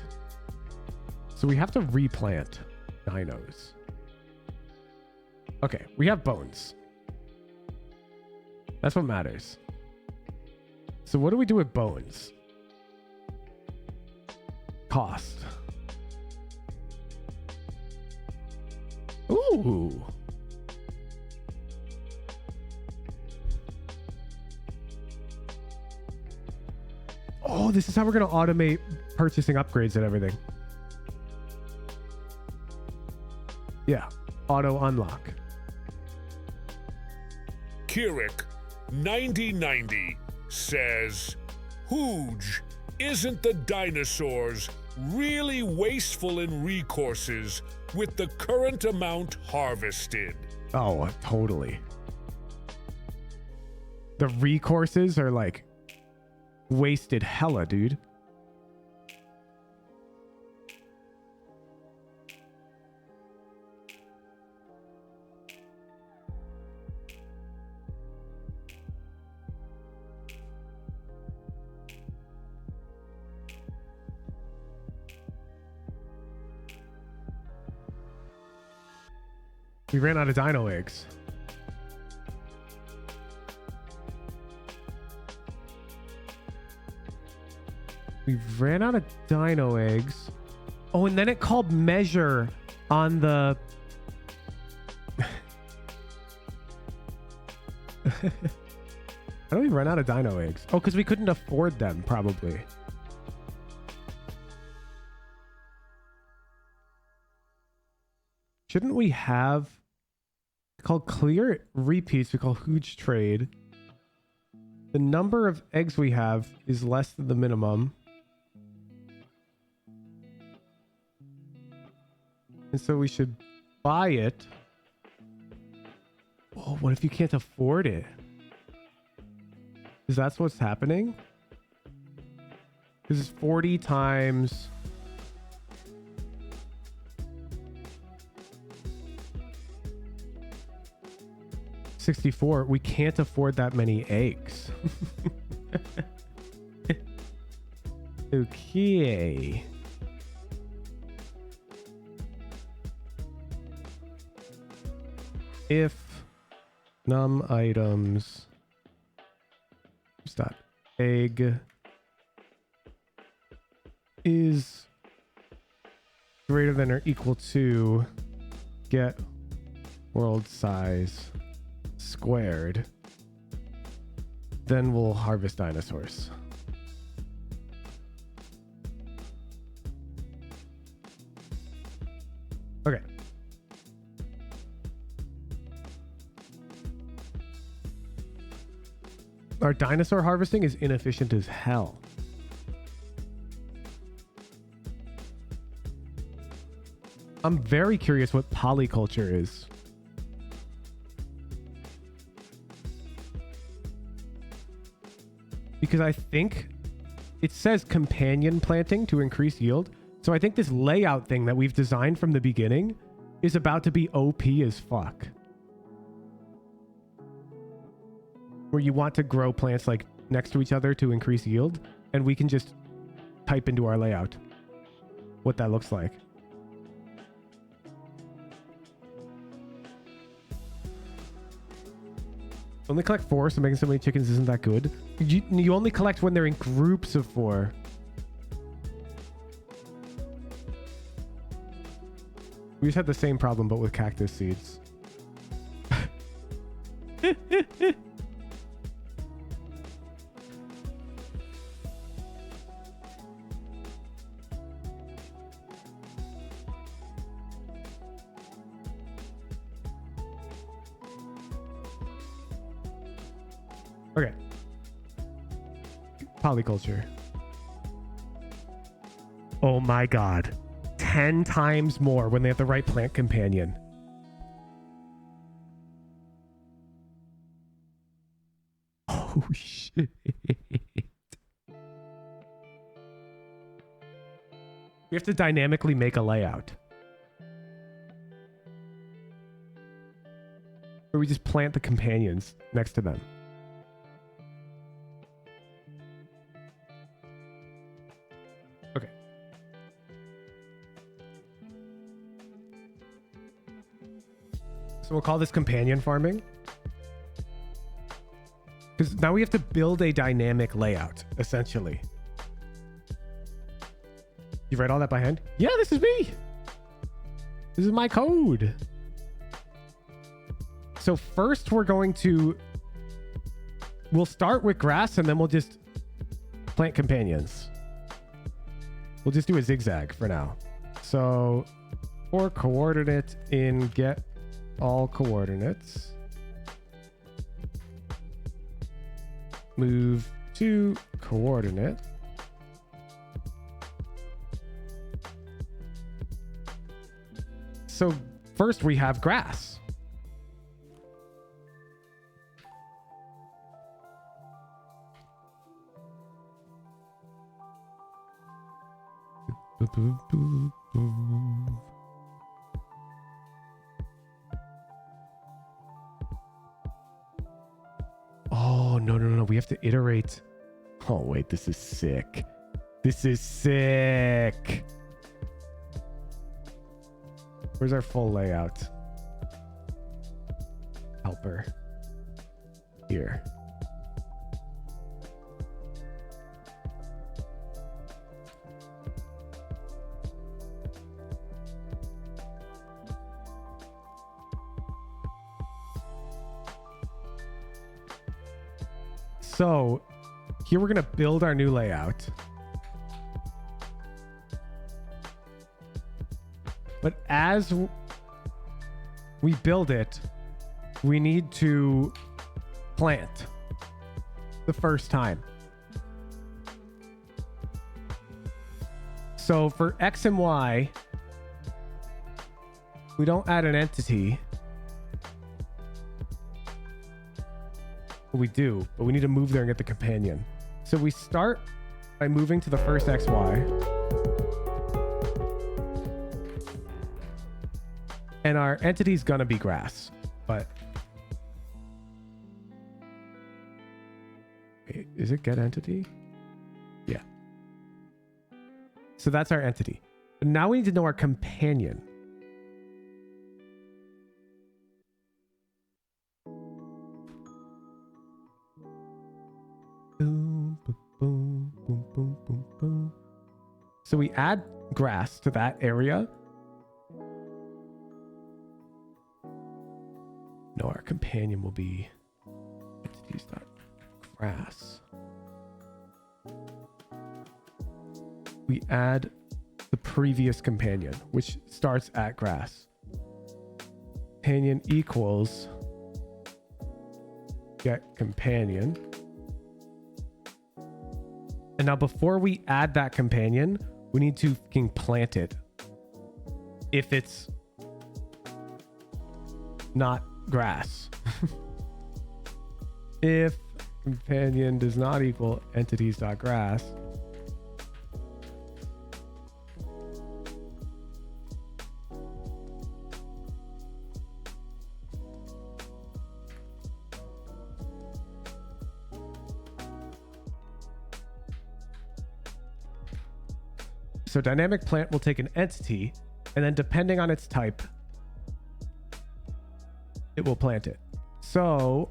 So we have to replant dinos. Okay, we have bones. That's what matters. So what do we do with bones? Cost. Ooh. Oh, this is how we're going to automate purchasing upgrades and everything. Yeah. Auto unlock. Kirik 9090 says, "Hooge, isn't the dinosaurs really wasteful in resources with the current amount harvested?" Oh, totally. The recourses are like wasted hella, dude. We ran out of dino eggs. We ran out of dino eggs. Oh, and then it called measure on the... How do we run out of dino eggs? Oh, because we couldn't afford them, probably. Shouldn't we have... called clear repeats, we call Hooge trade. The number of eggs we have is less than the minimum. And so we should buy it. Oh, what if you can't afford it? Is that what's happening? This is 40 times... $64. We can't afford that many eggs. Okay. if num items dot egg is greater than or equal to get world size squared, then we'll harvest dinosaurs. Okay. Our dinosaur harvesting is inefficient as hell. I'm very curious what polyculture is. Because I think it says companion planting to increase yield. So I think this layout thing that we've designed from the beginning is about to be OP as fuck. Where you want to grow plants like next to each other to increase yield, and we can just type into our layout what that looks like. Only collect 4, so making so many chickens isn't that good. You only collect when they're in groups of 4. We just had the same problem, but with cactus seeds. Okay. Polyculture. Oh my god. 10 times more when they have the right plant companion. Oh shit. We have to dynamically make a layout. Or we just plant the companions next to them. Okay. So we'll call this companion farming. Because now we have to build a dynamic layout, essentially. You write all that by hand? Yeah, this is me. This is my code. So first we're going to... We'll start with grass and then we'll just plant companions. We'll just do a zigzag for now. So for coordinate in get all coordinates, move to coordinate. So first we have grass. Oh, no. We have to iterate. Oh, wait, this is sick. This is sick. Where's our full layout? Helper. Here. So here we're going to build our new layout. But as we build it, we need to plant the first time. So for X and Y, we don't add an entity. We do, but we need to move there and get the companion. So we start by moving to the first XY. And our entity is going to be grass, but... Wait, is it get entity? Yeah. So that's our entity. But now we need to know our companion. Boom, boom, boom, boom, boom, boom, boom. So we add grass to that area. No, our companion will be entities.grass. We add the previous companion, which starts at grass. Companion equals get companion. And now before we add that companion, we need to fucking plant it. If it's not grass. If companion does not equal entities.grass, so dynamic plant will take an entity, and then depending on its type, it will plant it. So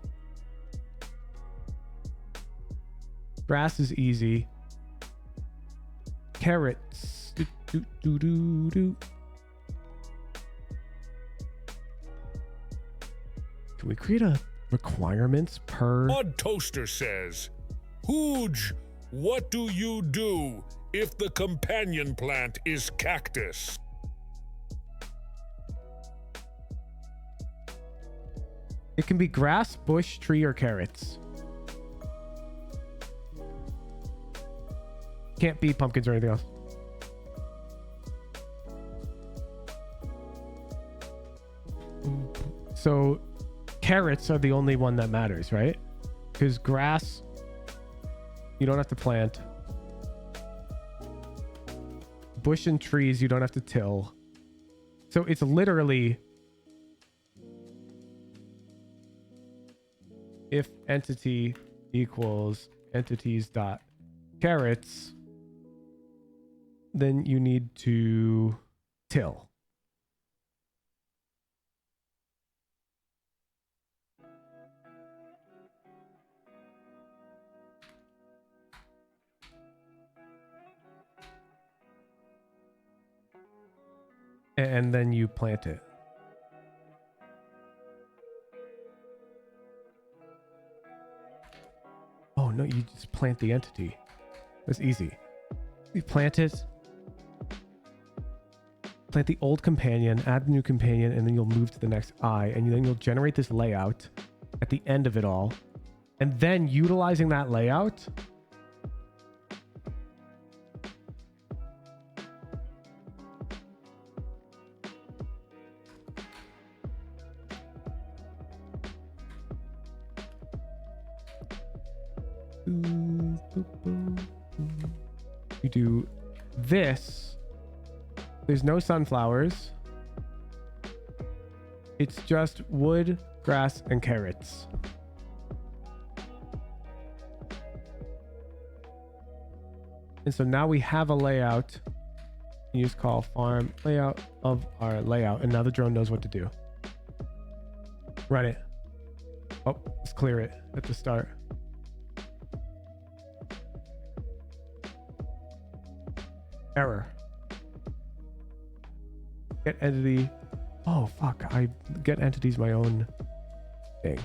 grass is easy. Carrots. Can we create a requirements per? Odd Toaster says, Hooj, what do you do if the companion plant is cactus? It can be grass, bush, tree, or carrots. Can't be pumpkins or anything else. So carrots are the only one that matters, right? Because grass, you don't have to plant. Bush and trees, you don't have to till. So it's literally if entity equals entities dot carrots, then you need to till. And then you plant it. Oh no, you just plant the entity. That's easy. You plant it, plant the old companion, add the new companion, and then you'll move to the next eye, and then you'll generate this layout at the end of it all. And then utilizing that layout, you do this. There's no sunflowers. It's just wood, grass, and carrots. And so now we have a layout. You just call farm layout of our layout, and now the drone knows what to do. Run it. Oh, let's clear it at the start. Error. Get entity. Oh fuck, I get entities my own thing.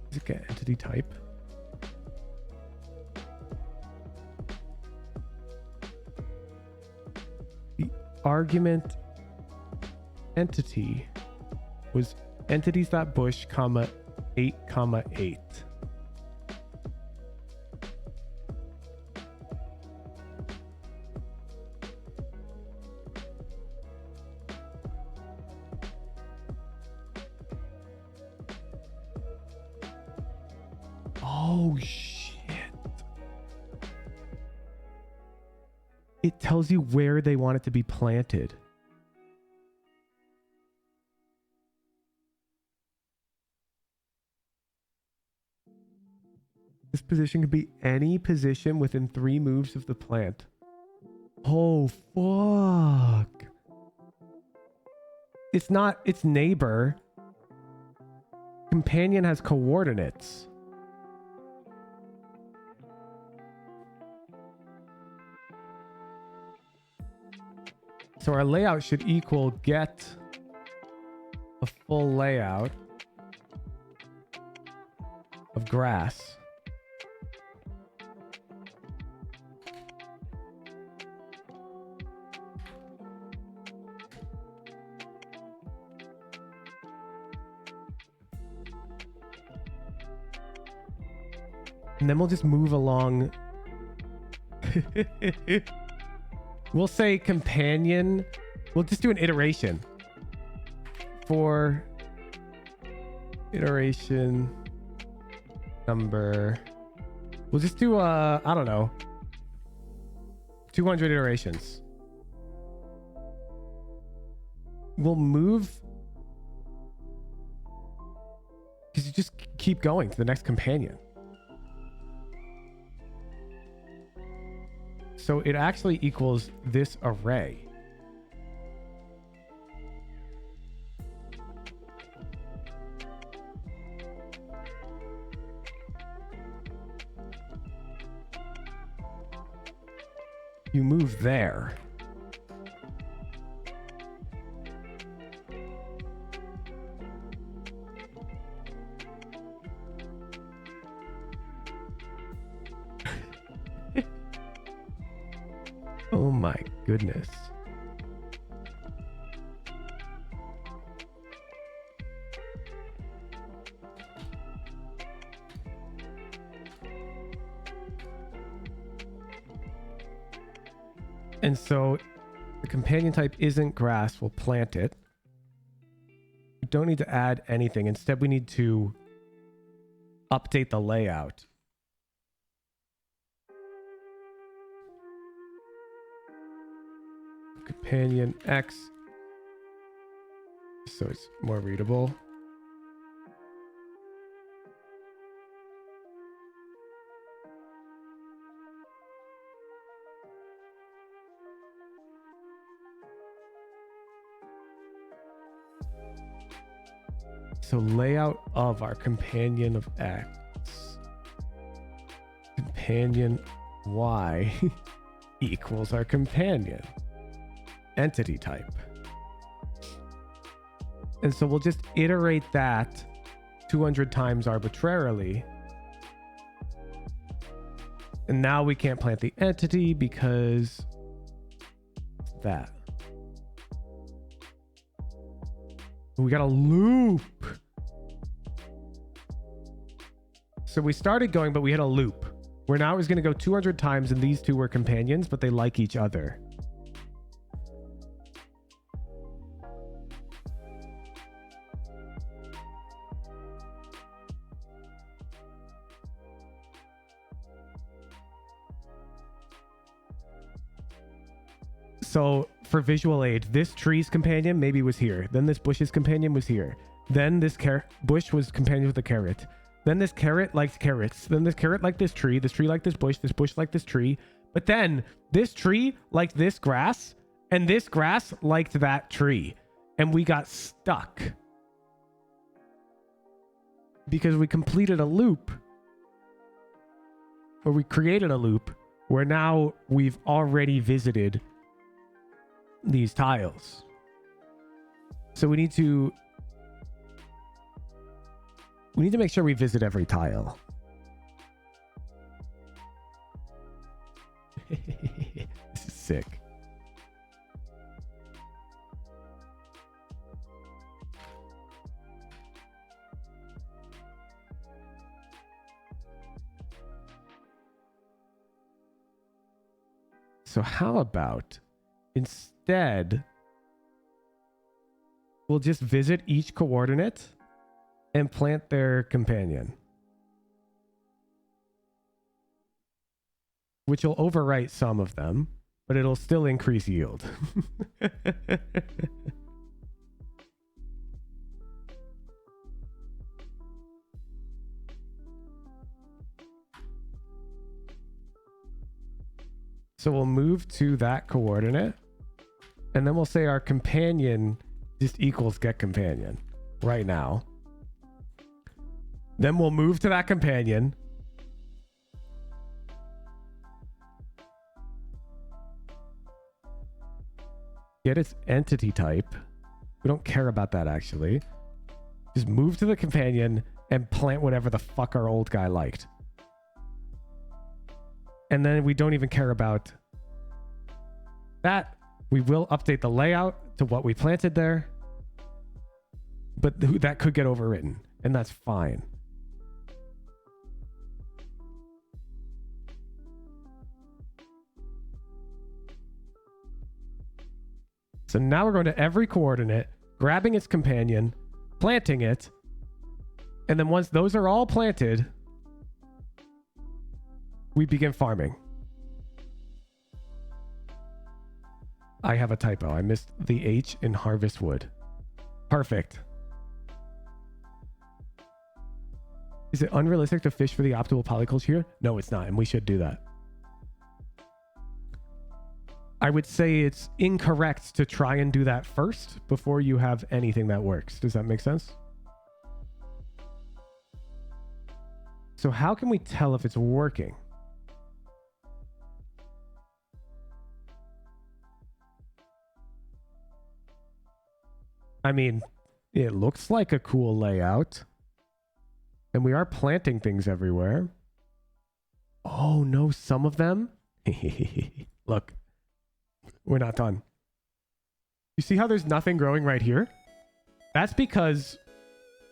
Does it get entity type? The argument entity was entities.bush, comma 8, comma 8. Oh shit. It tells you where they want it to be planted. This position could be any position within 3 moves of the plant. Oh fuck. It's not its neighbor. companion has coordinates. So our layout should equal get a full layout of grass. And then we'll just move along. We'll say companion. We'll just do an iteration. For iteration number. We'll just do, I don't know, 200 iterations. We'll move. Because you just keep going to the next companion. So it actually equals this array. You move there. Oh my goodness. And so the companion type isn't grass. We'll plant it. We don't need to add anything. Instead, we need to update the layout. Companion X, so it's more readable. So layout of our companion of X, companion Y equals our companion entity type. And so we'll just iterate that 200 times arbitrarily. And now we can't plant the entity because that. We got a loop. So we started going, but we hit a loop. Where now it was going to go 200 times and these two were companions, but they like each other. So for visual aid, this tree's companion maybe was here. Then this bush's companion was here. Then this bush was companion with a carrot. Then this carrot liked carrots. Then this carrot liked this tree liked this bush liked this tree. But then this tree liked this grass, and this grass liked that tree. And we got stuck. Because we completed a loop. Or we created a loop where now we've already visited these tiles. So we need to make sure we visit every tile. This is sick. So how about instead, we'll just visit each coordinate and plant their companion, which will overwrite some of them, but it'll still increase yield. So we'll move to that coordinate, and then we'll say our companion just equals get companion right now. Then we'll move to that companion. Get its entity type. We don't care about that, actually. Just move to the companion and plant whatever the fuck our old guy liked. And then we don't even care about that. We will update the layout to what we planted there. But that could get overwritten, and that's fine. So now we're going to every coordinate, grabbing its companion, planting it, and then once those are all planted, we begin farming. I have a typo. I missed the H in harvest wood. Perfect. Is it unrealistic to fish for the optimal polyculture here? No, it's not, and we should do that. I would say it's incorrect to try and do that first before you have anything that works. Does that make sense? So how can we tell if it's working? I mean, it looks like a cool layout. And we are planting things everywhere. Oh no, some of them? Look. We're not done. You see how there's nothing growing right here? That's because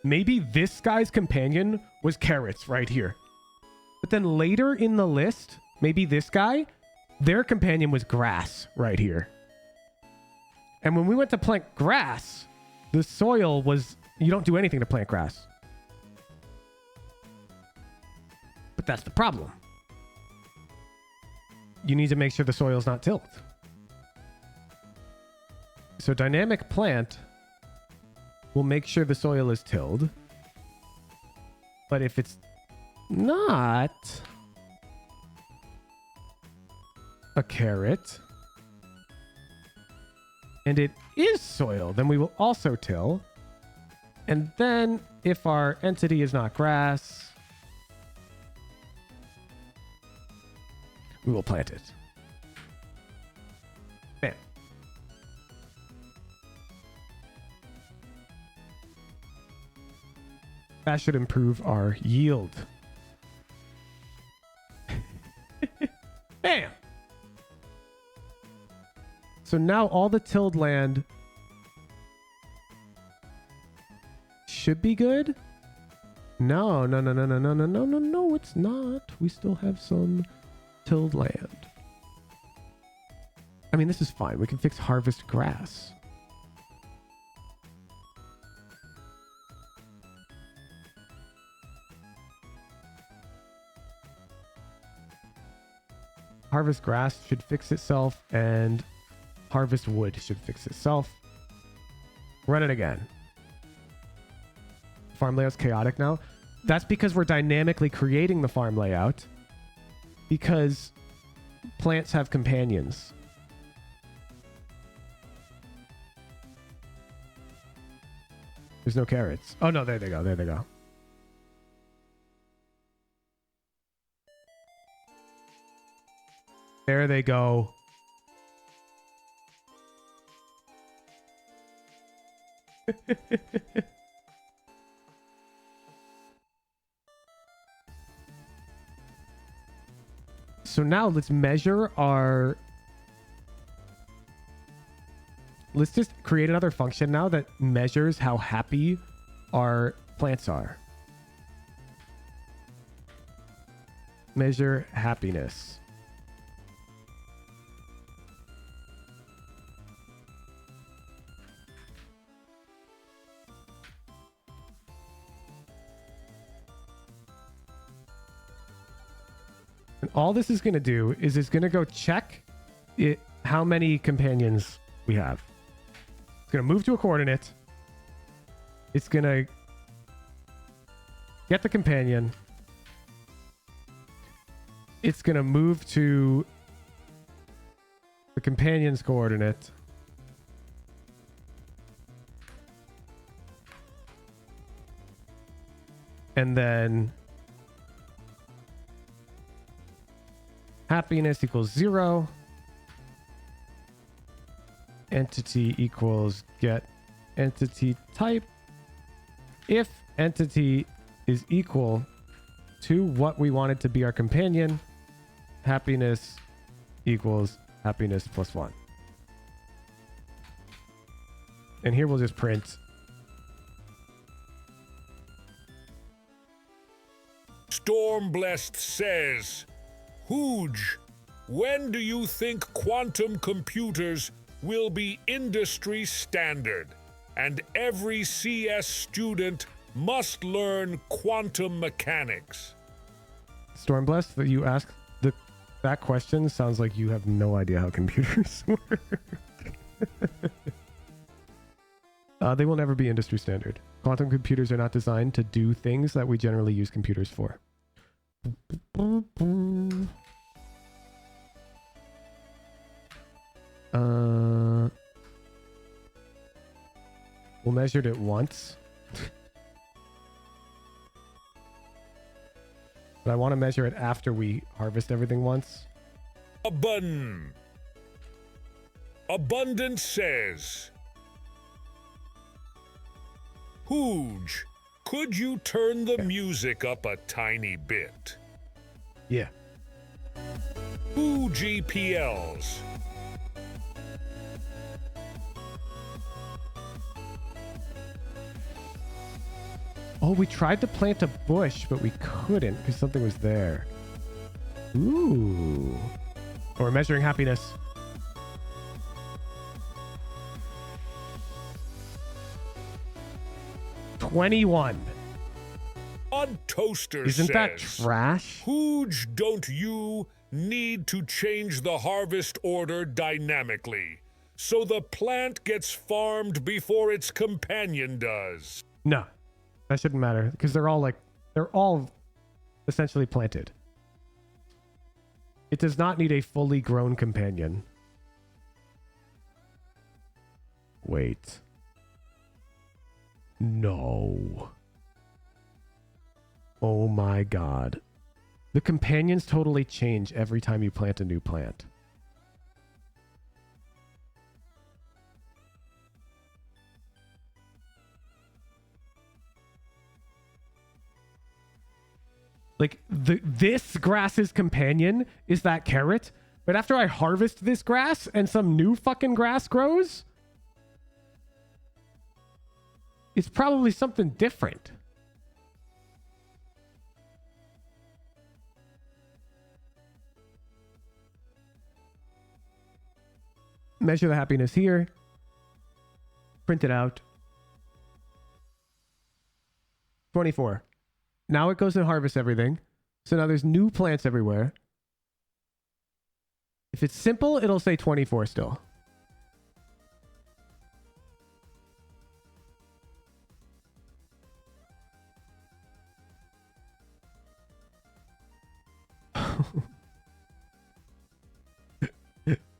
maybe this guy's companion was carrots right here. But then later in the list, maybe this guy, their companion was grass right here. And when we went to plant grass, the soil was... You don't do anything to plant grass. But that's the problem. You need to make sure the soil's not tilled. So dynamic plant will make sure the soil is tilled. But if it's not a carrot and it is soil, then we will also till. And then if our entity is not grass, we will plant it. Bam. That should improve our yield. Bam! So now all the tilled land should be good. No, it's not. We still have some tilled land. I mean, this is fine. We can fix harvest grass. Harvest grass should fix itself, and harvest wood should fix itself. Run it again. Farm layout's chaotic now. That's because we're dynamically creating the farm layout, because plants have companions. There's no carrots. Oh no, there they go. There they go. There they go. So now let's measure our... Let's just create another function now that measures how happy our plants are. Measure happiness. And all this is going to do is it's going to go check how many companions we have. It's going to move to a coordinate. It's going to get the companion. It's going to move to the companion's coordinate. And then happiness equals 0. Entity equals get entity type. If entity is equal to what we wanted to be our companion, happiness equals happiness plus 1. And here we'll just print Stormblessed says, Hooge, when do you think quantum computers will be industry standard and every CS student must learn quantum mechanics? Stormblessed, that you ask that question sounds like you have no idea how computers work. They will never be industry standard. Quantum computers are not designed to do things that we generally use computers for. We'll measured it once. But I want to measure it after we harvest everything once. Abundance says, Hooge, could you turn the music up a tiny bit? Yeah. Who GPLs? Oh, we tried to plant a bush, but we couldn't because something was there. Ooh. Oh, we're measuring happiness. $21. On Toaster Isn't says, that trash? Hooge, don't you need to change the harvest order dynamically so the plant gets farmed before its companion does? No, that shouldn't matter because they're all essentially planted. It does not need a fully grown companion. Wait. No. Oh my god. The companions totally change every time you plant a new plant. Like, this grass's companion is that carrot, but after I harvest this grass and some new fucking grass grows, it's probably something different. Measure the happiness here. Print it out. 24. Now it goes and harvests everything. So now there's new plants everywhere. If it's simple, it'll say 24 still.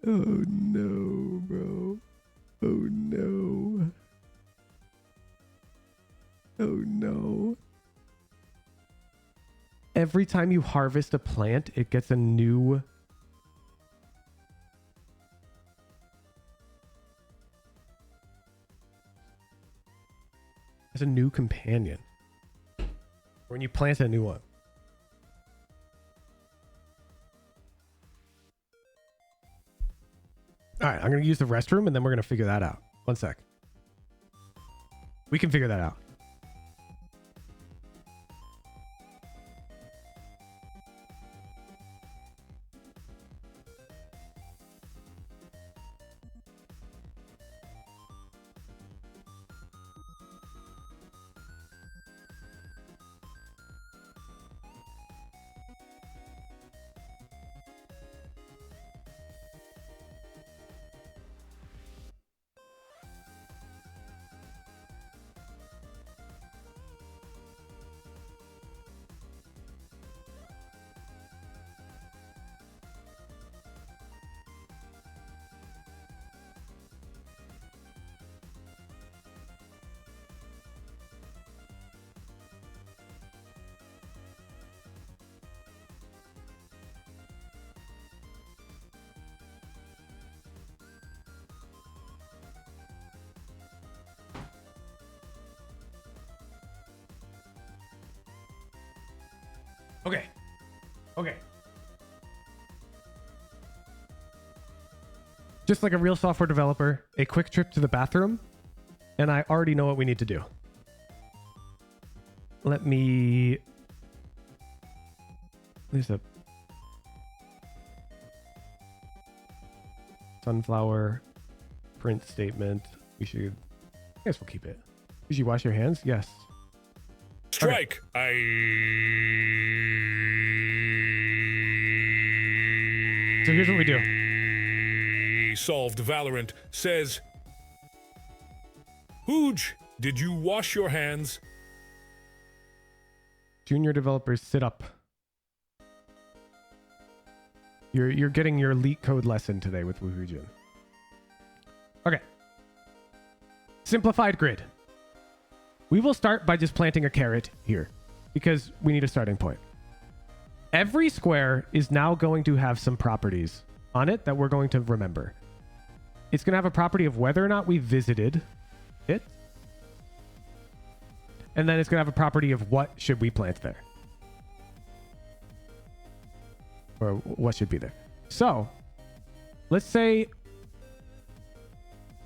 Oh no, bro. Oh no. Oh no. Every time you harvest a plant, it gets a new... It's a new companion. When you plant a new one. All right, I'm going to use the restroom and then we're going to figure that out. One sec. We can figure that out. Okay. Okay. Just like a real software developer, a quick trip to the bathroom, and I already know what we need to do. Let me... There's a... Sunflower print statement. We should... I guess we'll keep it. Did you wash your hands? Yes. Strike. Okay. So here's what we do. Solved Valorant says, Hooge, did you wash your hands? Junior developers, sit up. You're getting your leak code lesson today with Woohoojin. Okay. Simplified grid. We will start by just planting a carrot here because we need a starting point. Every square is now going to have some properties on it that we're going to remember. It's going to have a property of whether or not we visited it. And then it's going to have a property of what should we plant there. Or what should be there. So, let's say...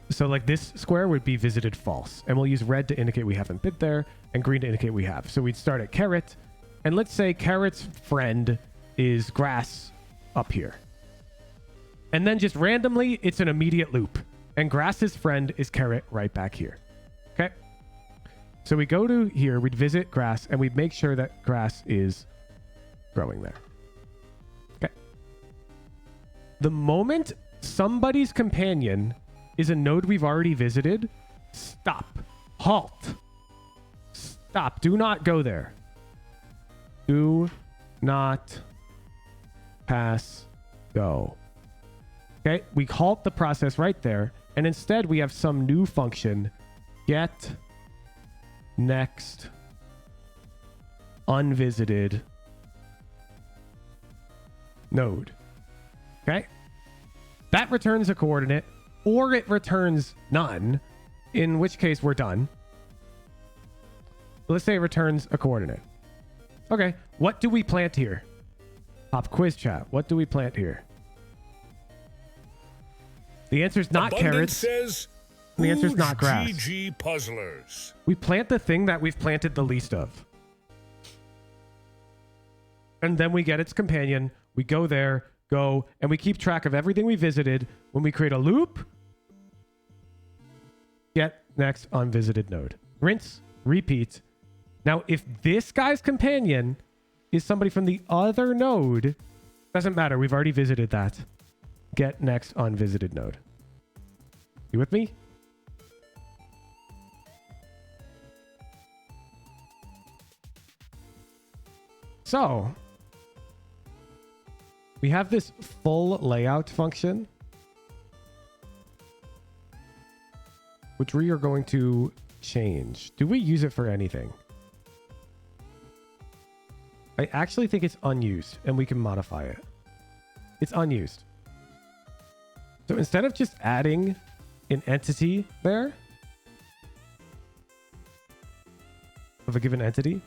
So like this square would be visited false. And we'll use red to indicate we haven't been there and green to indicate we have. So we'd start at carrot. And let's say carrot's friend is grass up here. And then just randomly, it's an immediate loop. And grass's friend is carrot right back here. Okay? So we go to here, we'd visit grass, and we'd make sure that grass is growing there. Okay. The moment somebody's companion is a node we've already visited, stop. Halt. Stop. Do not go there. Do not pass go. Okay, we halt the process right there, and instead we have some new function, get next unvisited node. Okay, that returns a coordinate, or it returns none, in which case we're done. Let's say it returns a coordinate. Okay, what do we plant here? Pop quiz chat. What do we plant here? The answer is not Abundant carrots. Says, the answer is not grass. GG puzzlers. We plant the thing that we've planted the least of. And then we get its companion. We go there, go, and we keep track of everything we visited. When we create a loop, get next unvisited node. Rinse, repeat. Now, if this guy's companion is somebody from the other node, doesn't matter. We've already visited that. Get next unvisited node. You with me? So, we have this full layout function, which we are going to change. Do we use it for anything? I actually think it's unused, and we can modify it. It's unused. So instead of just adding an entity there of a given entity,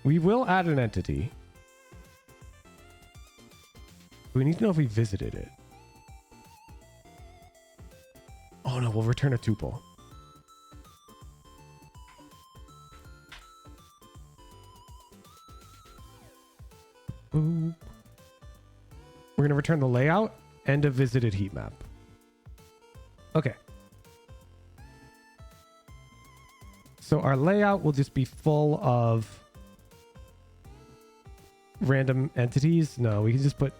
we will add an entity. We need to know if we visited it. Oh no, we'll return a tuple. Boop. We're going to return the layout and a visited heat map. Okay. So our layout will just be full of random entities. No, we can just put...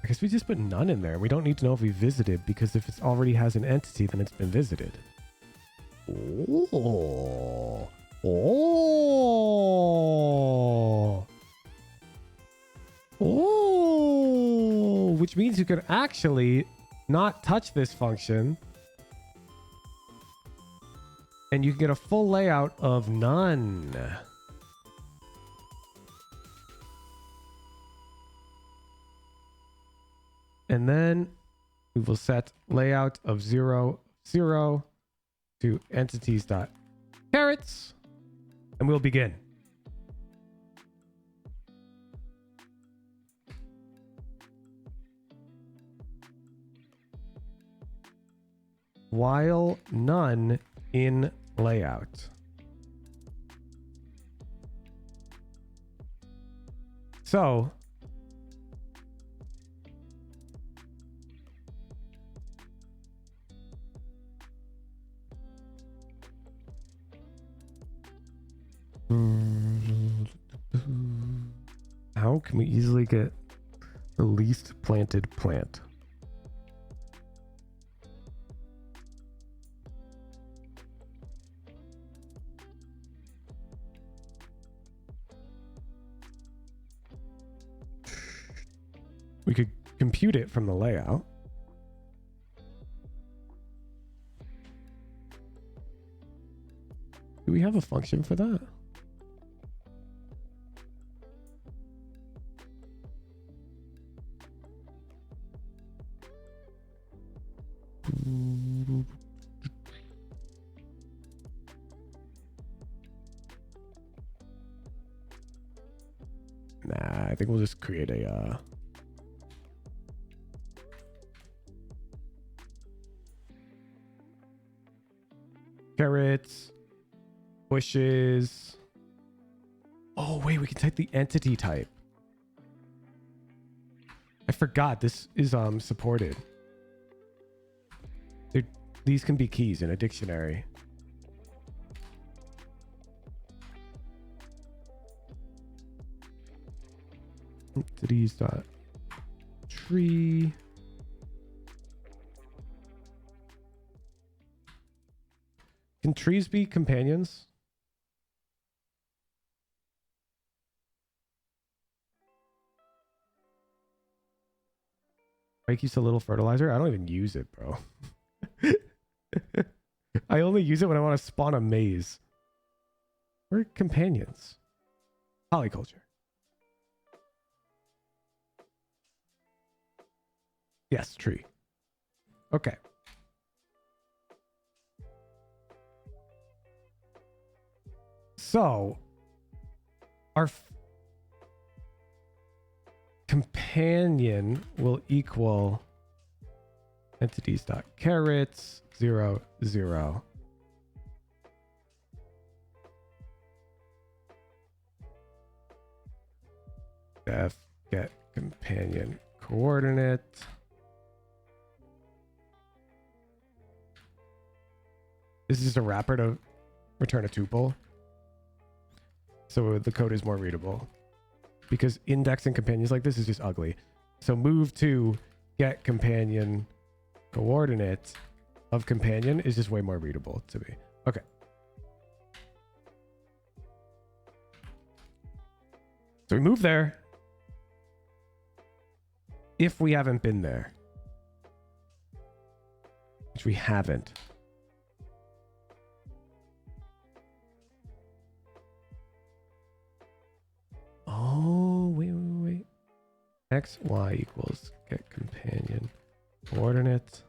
I guess we just put none in there. We don't need to know if we visited, because if it already has an entity, then it's been visited. Oh. Oh. Oh. Which means you could actually not touch this function. And you can get a full layout of none. And then we will set layout of 0, 0 to entities.carrots. And we'll begin. while none in layout. So how can we easily get the least planted plant? We could compute it from the layout. Do we have a function for that? Nah, I think we'll just create a carrots, bushes. Oh wait, we can type the entity type. I forgot this is supported. These can be keys in a dictionary. Entities dot tree. Can trees be companions? Make use a little fertilizer. I don't even use it, bro. I only use it when I want to spawn a maze. We're companions. Polyculture. Yes, tree. Okay. So, our companion will equal entities.carrots 0 0. Def get companion coordinate. This is just a wrapper to return a tuple. So the code is more readable. Because indexing companions like this is just ugly. So move to get companion coordinate of companion is just way more readable to me. Okay. So we move there. If we haven't been there. Which we haven't. Oh, wait. X, Y equals get companion coordinate.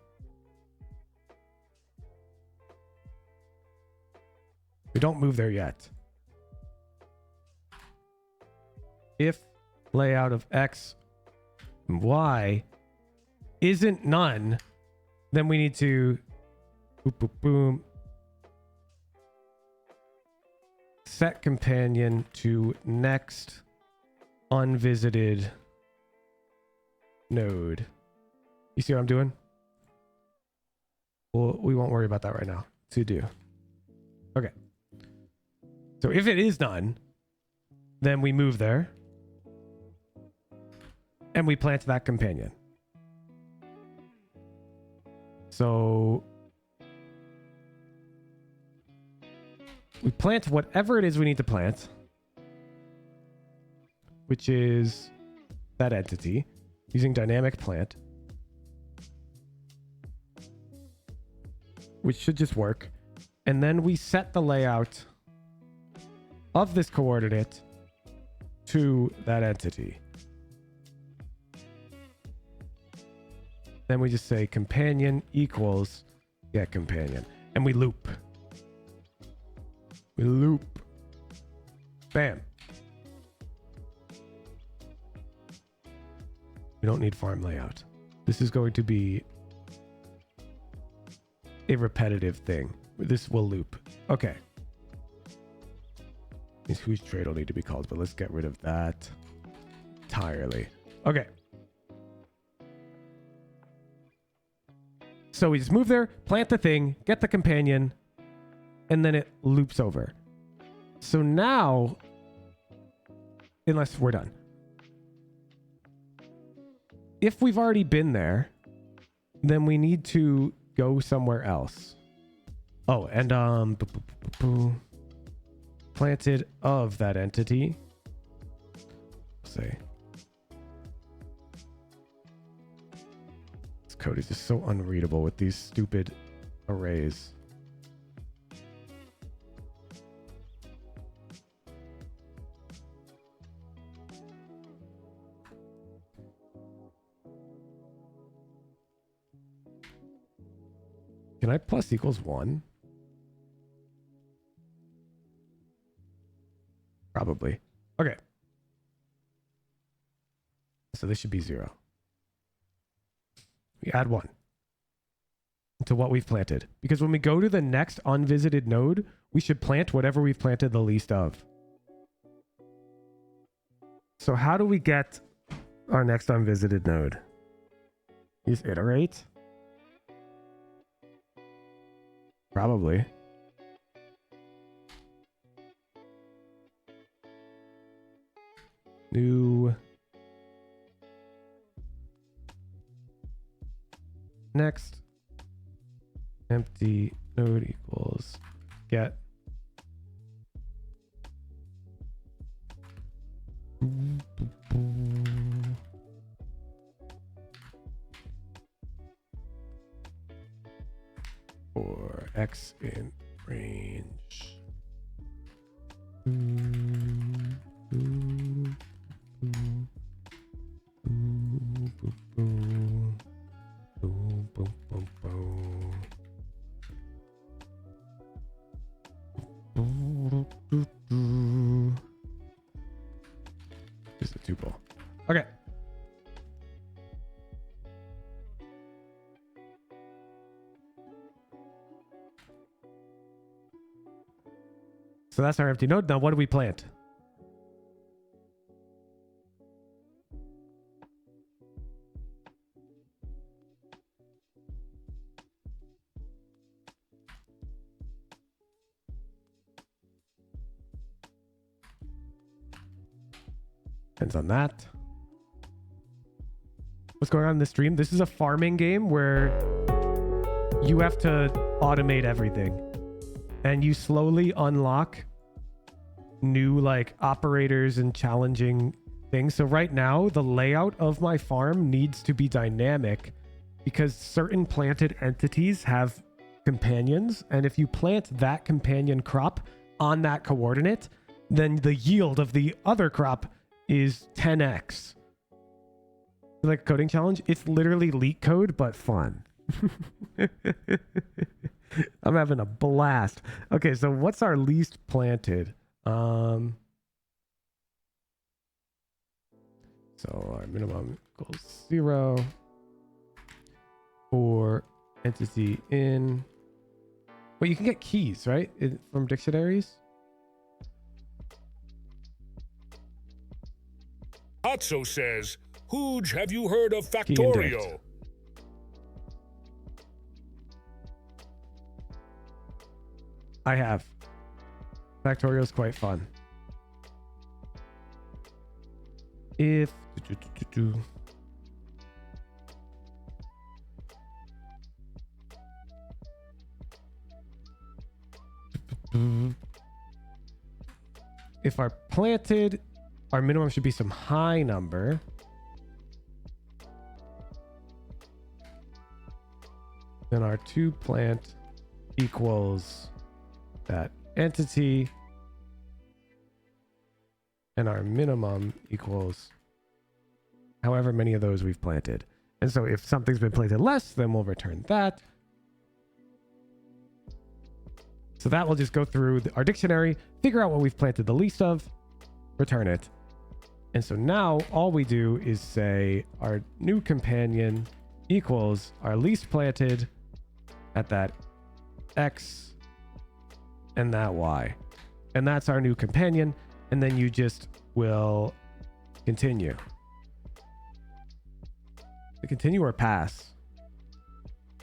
We don't move there yet. If layout of X and Y isn't none, then we need to boop, boop, boom. Set companion to next unvisited node. You see what I'm doing? Well, we won't worry about that right now. To do. Okay. So if it is none, then we move there. And we plant that companion. So we plant whatever it is we need to plant, which is that entity, using dynamic plant, which should just work. And then we set the layout of this coordinate to that entity. Then we just say companion equals get companion. And we loop. We loop. Bam. We don't need farm layout. This is going to be a repetitive thing. This will loop. Okay. Means whose trade will need to be called, but let's get rid of that entirely. Okay. So we just move there, plant the thing, get the companion, and then it loops over. So now, unless we're done. If we've already been there, then we need to go somewhere else. Oh, and planted of that entity. Say. This code is just so unreadable with these stupid arrays. Can I plus equals 1? Probably. Okay. So this should be 0. We add 1 to what we've planted. Because when we go to the next unvisited node, we should plant whatever we've planted the least of. So how do we get our next unvisited node? Use iterate? Probably. New next empty node equals get for x in range. Just a tuple. Okay. So that's our empty node. Now what do we plant? Depends on that. What's going on in this stream? This is a farming game where you have to automate everything. And you slowly unlock new like operators and challenging things. So right now, the layout of my farm needs to be dynamic because certain planted entities have companions. And if you plant that companion crop on that coordinate, then the yield of the other crop is 10x. Like a coding challenge, it's literally leak code, but fun. I'm having a blast. Okay, so what's our least planted? So our minimum equals 0 for entity in. Well, you can get keys, right? From dictionaries. Atso says, Hooge, have you heard of Factorio? I have. Factorio is quite fun. If if our planted, our minimum should be some high number. Then our to plant equals that entity, and our minimum equals however many of those we've planted. And so if something's been planted less, then we'll return that. So that will just go through our dictionary, figure out what we've planted the least of, return it. And so now all we do is say our new companion equals our least planted at that X and that Y. And that's our new companion. And then you just will continue. To continue or pass?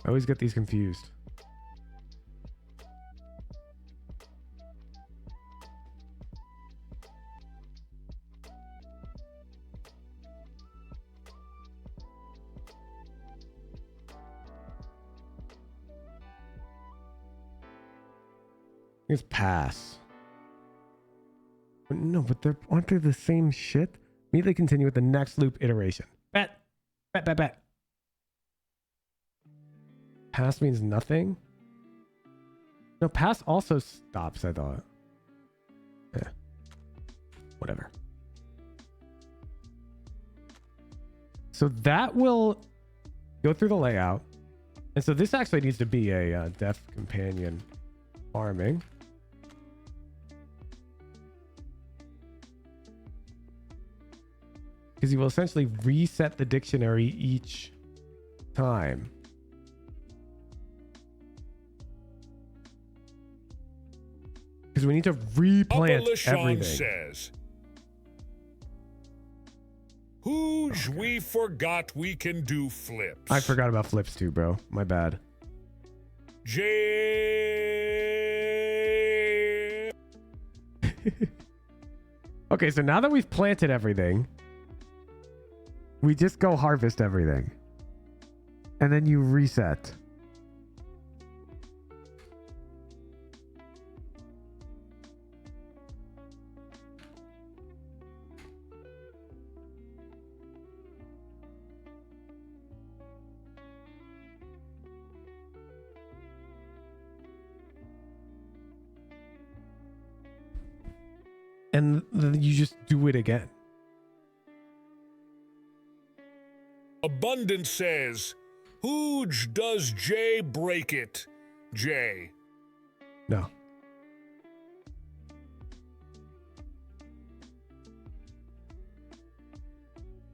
I always get these confused. It's pass. No, but aren't they the same shit? Immediately continue with the next loop iteration. Bet. Pass means nothing? No, pass also stops, I thought. Yeah. Whatever. So that will go through the layout. And so this actually needs to be a def companion farming. Because you will essentially reset the dictionary each time. Because we need to replant everything. Says, Hooge, we forgot we can do flips. I forgot about flips too, bro. My bad. Okay, so now that we've planted everything, we just go harvest everything. And then you reset. And then you just do it again. Abundance says, Hooge, does Jay break it? Jay. No.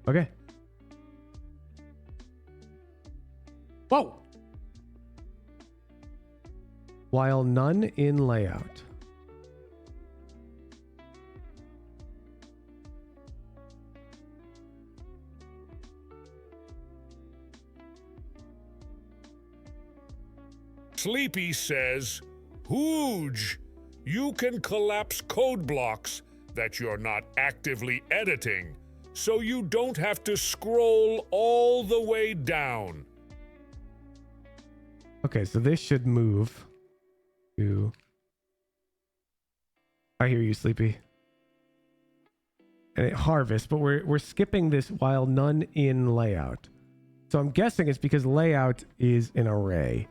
Okay. Whoa. While none in layout. Sleepy says, Hooge, you can collapse code blocks that you're not actively editing, so you don't have to scroll all the way down. Okay, so this should move to... I hear you, Sleepy. And it harvests, but we're skipping this while none in layout. So I'm guessing it's because layout is an array.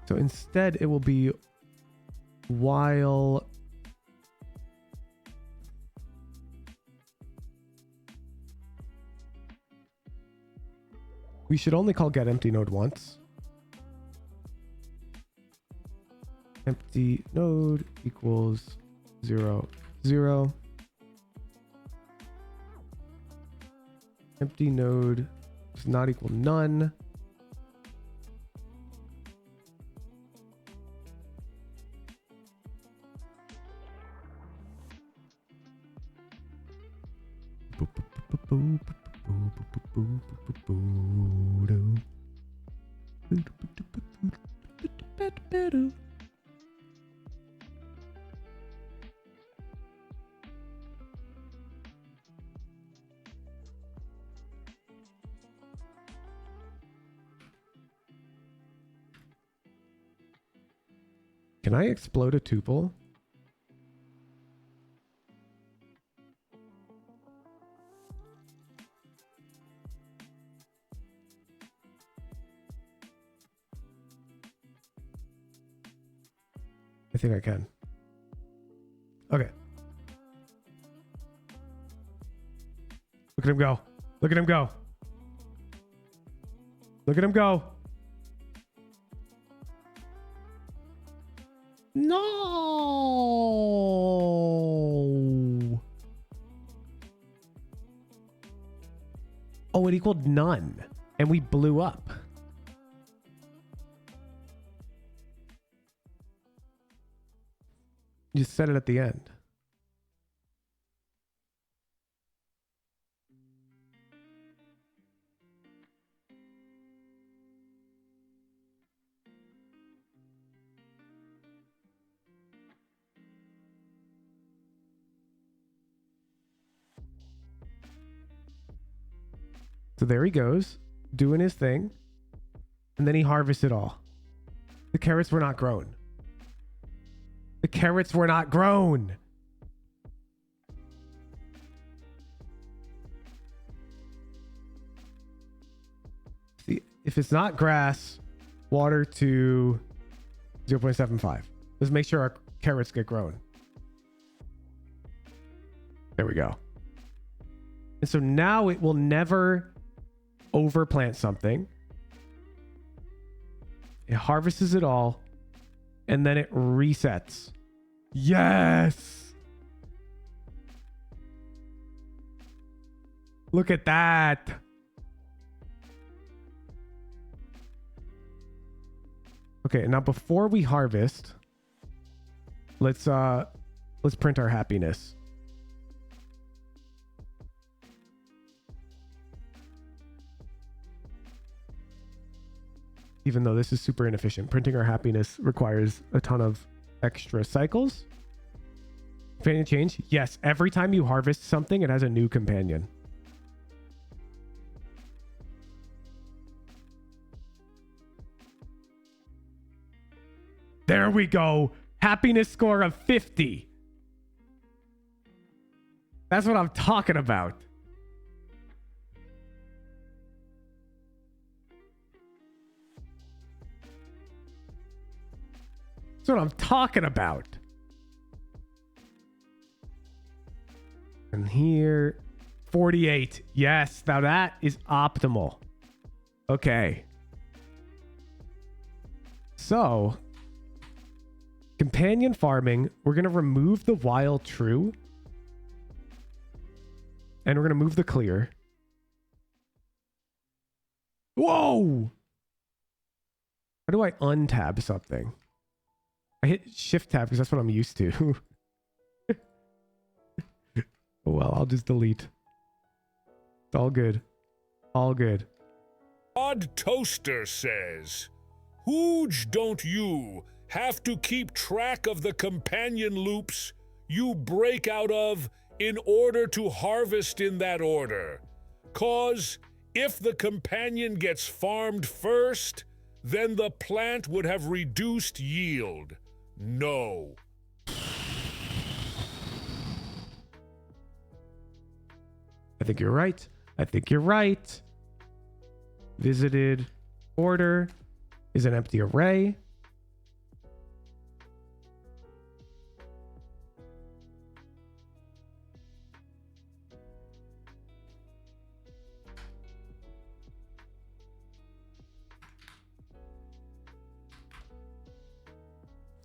So instead, it will be while we should only call getEmptyNode once. Empty node equals 0, 0. Empty node does not equal none. Can I explode a tuple? I think I can. Okay. Look at him go. Look at him go. Look at him go. No. Oh, it equaled none. And we blew up. You said it at the end. So there he goes, doing his thing. And then he harvests it all. The carrots were not grown. The carrots were not grown. See, if it's not grass, water to 0.75. Let's make sure our carrots get grown. There we go. And so now it will never overplant something. It harvests it all, and then it resets. Yes! Look at that. Okay, now before we harvest, let's print our happiness. Even though this is super inefficient, printing our happiness requires a ton of extra cycles. Companion change. Yes, every time you harvest something, it has a new companion. There we go. Happiness score of 50. That's what I'm talking about. That's what I'm talking about. And here, 48. Yes, now that is optimal. Okay. So, companion farming, we're going to remove the while true. And we're going to move the clear. Whoa! How do I untab something? I hit shift tab because that's what I'm used to. Oh well, I'll just delete. It's all good. All good. Odd Toaster says, "Hooge don't you have to keep track of the companion loops you break out of in order to harvest in that order? 'Cause if the companion gets farmed first, then the plant would have reduced yield. No." I think you're right. I think you're right. Visited order is an empty array.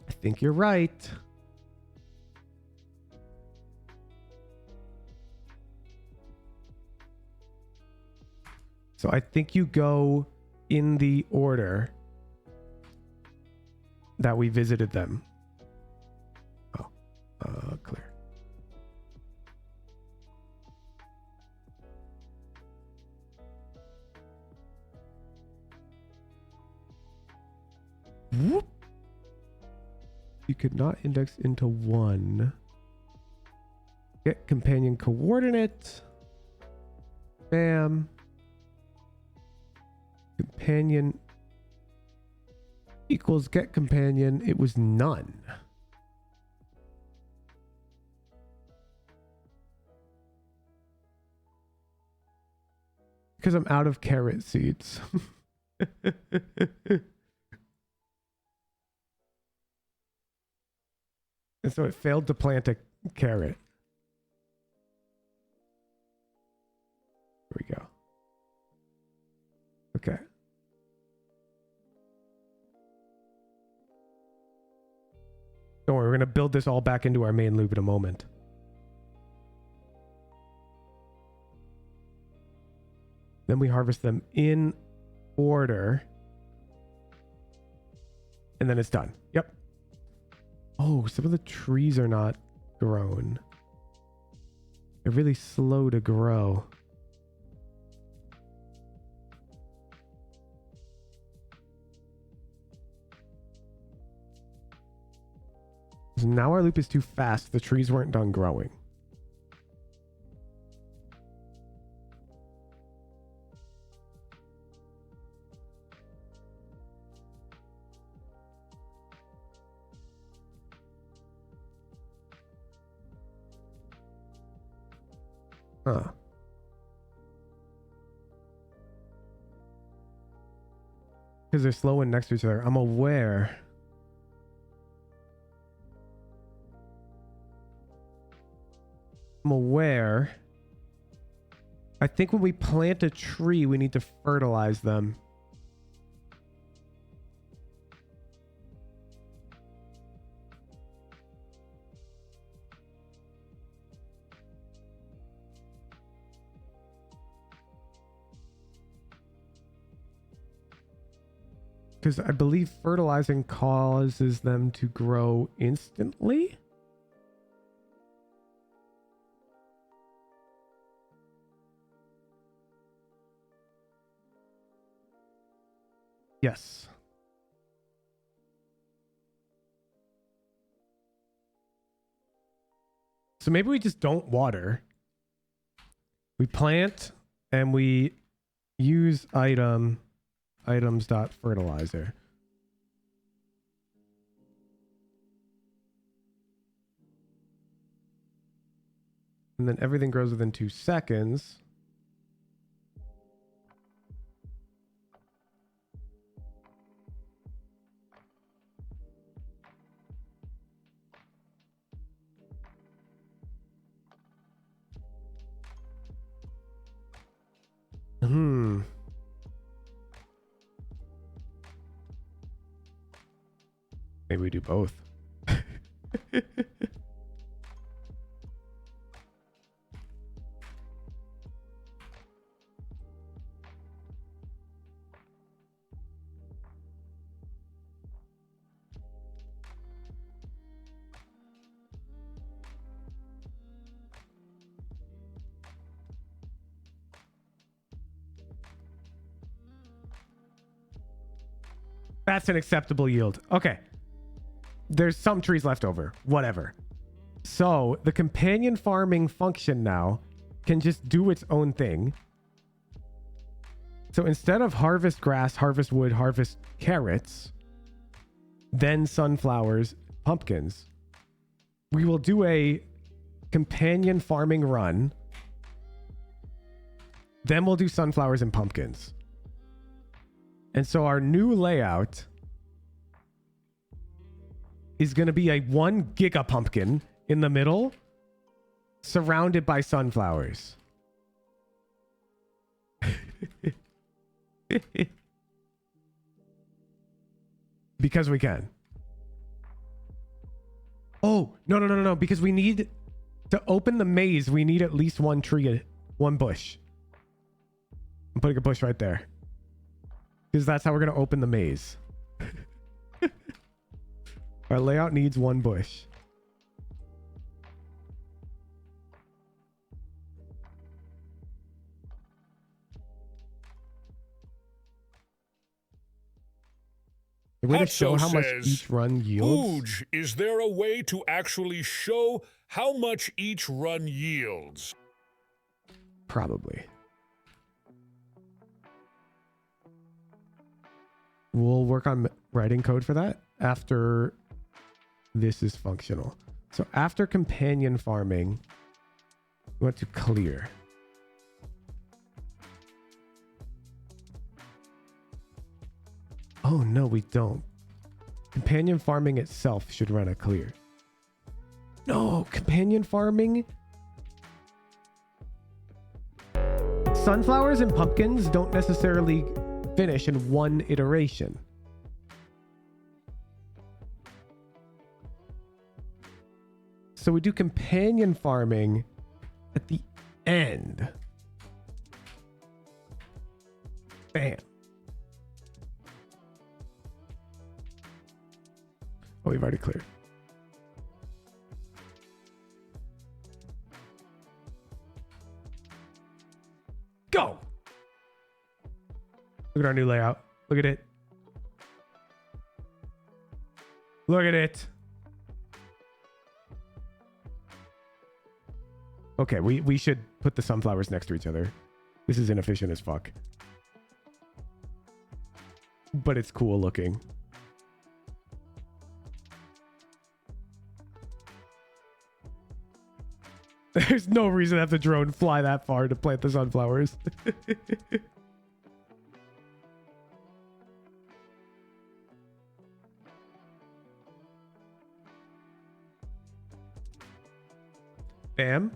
I think you're right. So I think you go in the order that we visited them. Oh, clear. Whoop. You could not index into one. Get companion coordinate. Bam. Companion equals get companion. It was none. Because I'm out of carrot seeds. And so it failed to plant a carrot. Here we go. Okay. We're going to build this all back into our main loop in a moment. Then we harvest them in order. And then it's done. Yep. Oh, some of the trees are not grown. They're really slow to grow. So now our loop is too fast. The trees weren't done growing. Huh. Because they're slow and next to each other. I'm aware. I think when we plant a tree, we need to fertilize them. Because I believe fertilizing causes them to grow instantly. Yes. So maybe we just don't water. We plant and we use items.fertilizer. And then everything grows within 2 seconds. Maybe we do both. That's an acceptable yield. Okay. There's some trees left over. Whatever. So the companion farming function now can just do its own thing. So instead of harvest grass, harvest wood, harvest carrots, then sunflowers, pumpkins, we will do a companion farming run. Then we'll do sunflowers and pumpkins. And so our new layout is going to be a 1 giga pumpkin in the middle, surrounded by sunflowers. Because we can. Oh, no. Because we need to open the maze. We need at least 1 tree, 1 bush. I'm putting a bush right there. Because that's how we're going to open the maze. Our layout needs 1 bush. The way to show how much each run yields. Ooge, is there a way to actually show how much each run yields? Probably. We'll work on writing code for that after this is functional. So after companion farming, we want to clear. Oh, no, we don't. Companion farming itself should run a clear. No, companion farming. Sunflowers and pumpkins don't necessarily finish in 1 iteration. So we do companion farming at the end. Bam. Oh, we've already cleared. Go. Look at our new layout. Look at it. Look at it. Okay, we should put the sunflowers next to each other. This is inefficient as fuck. But it's cool looking. There's no reason to have the drone fly that far to plant the sunflowers. Bam.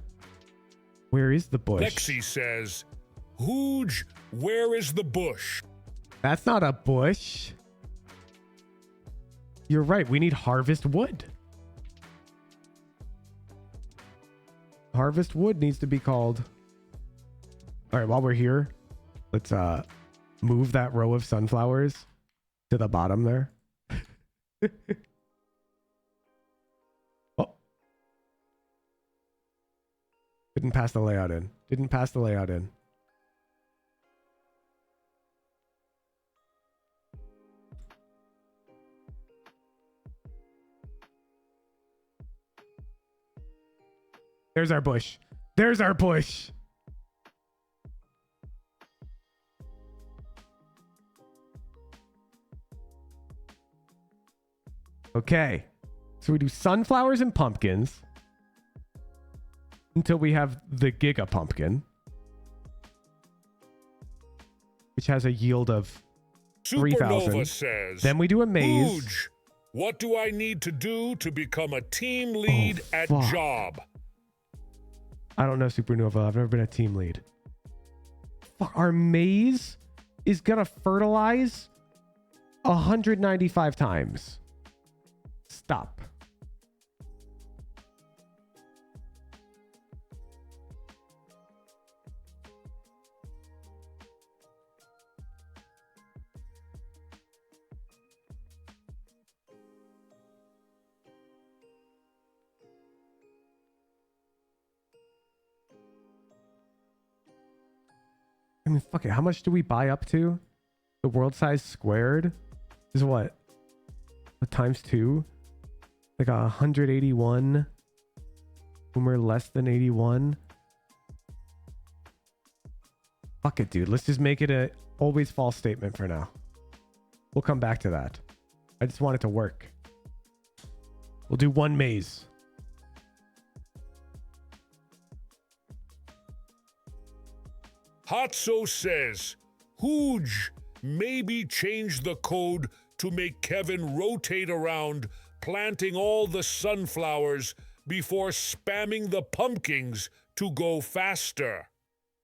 Where is the bush? Lexi says, Hooge, where is the bush? That's not a bush. You're right. We need harvest wood. Harvest wood needs to be called. All right, while we're here, let's move that row of sunflowers to the bottom there. Oh. Didn't pass the layout in. Didn't pass the layout in. There's our bush. There's our bush. Okay. So we do sunflowers and pumpkins until we have the Giga Pumpkin, which has a yield of 3,000. Supernova says, Then we do a maze. Hooge, what do I need to do to become a team lead at fuck. job? I don't know, Supernova. I've never been a team lead. Fuck, our maze is gonna fertilize 195 times. Stop. I mean, fuck it. How much do we buy up to? The world size squared is what? Times 2? Like 181 when we're less than 81. Fuck it, dude. Let's just make it a always false statement for now. We'll come back to that. I just want it to work. We'll do one maze. Hotso says, Hooge, maybe change the code to make Kevin rotate around planting all the sunflowers before spamming the pumpkins to go faster.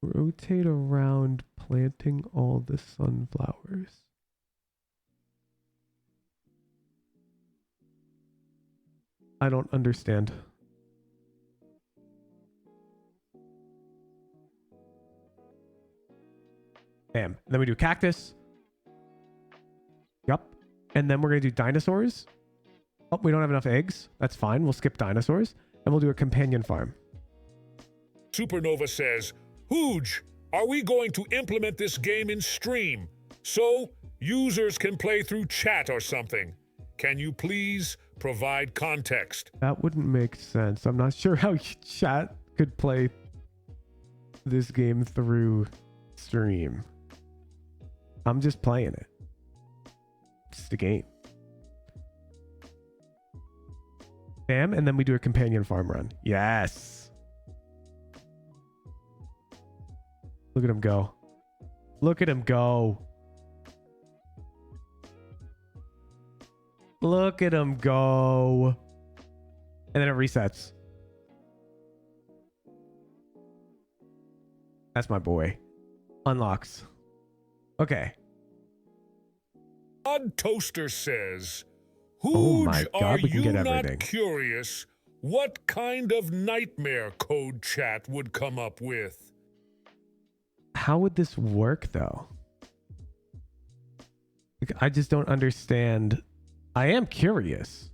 Rotate around planting all the sunflowers. I don't understand. Bam. Then we do cactus. Yup. And then we're going to do dinosaurs. Oh, we don't have enough eggs. That's fine. We'll skip dinosaurs. And we'll do a companion farm. Supernova says, Hooge, are we going to implement this game in stream so users can play through chat or something? Can you please provide context? That wouldn't make sense. I'm not sure how chat could play this game through stream. I'm just playing it. It's just a game. Bam, and then we do a companion farm run. Yes. Look at him go. Look at him go. Look at him go. And then it resets. That's my boy. Unlocks. Okay. Odd Toaster says, Oh Hooge, my God, are we can you get not everything. curious what kind of nightmare code chat would come up with? How would this work, though? Like, I just don't understand. I am curious.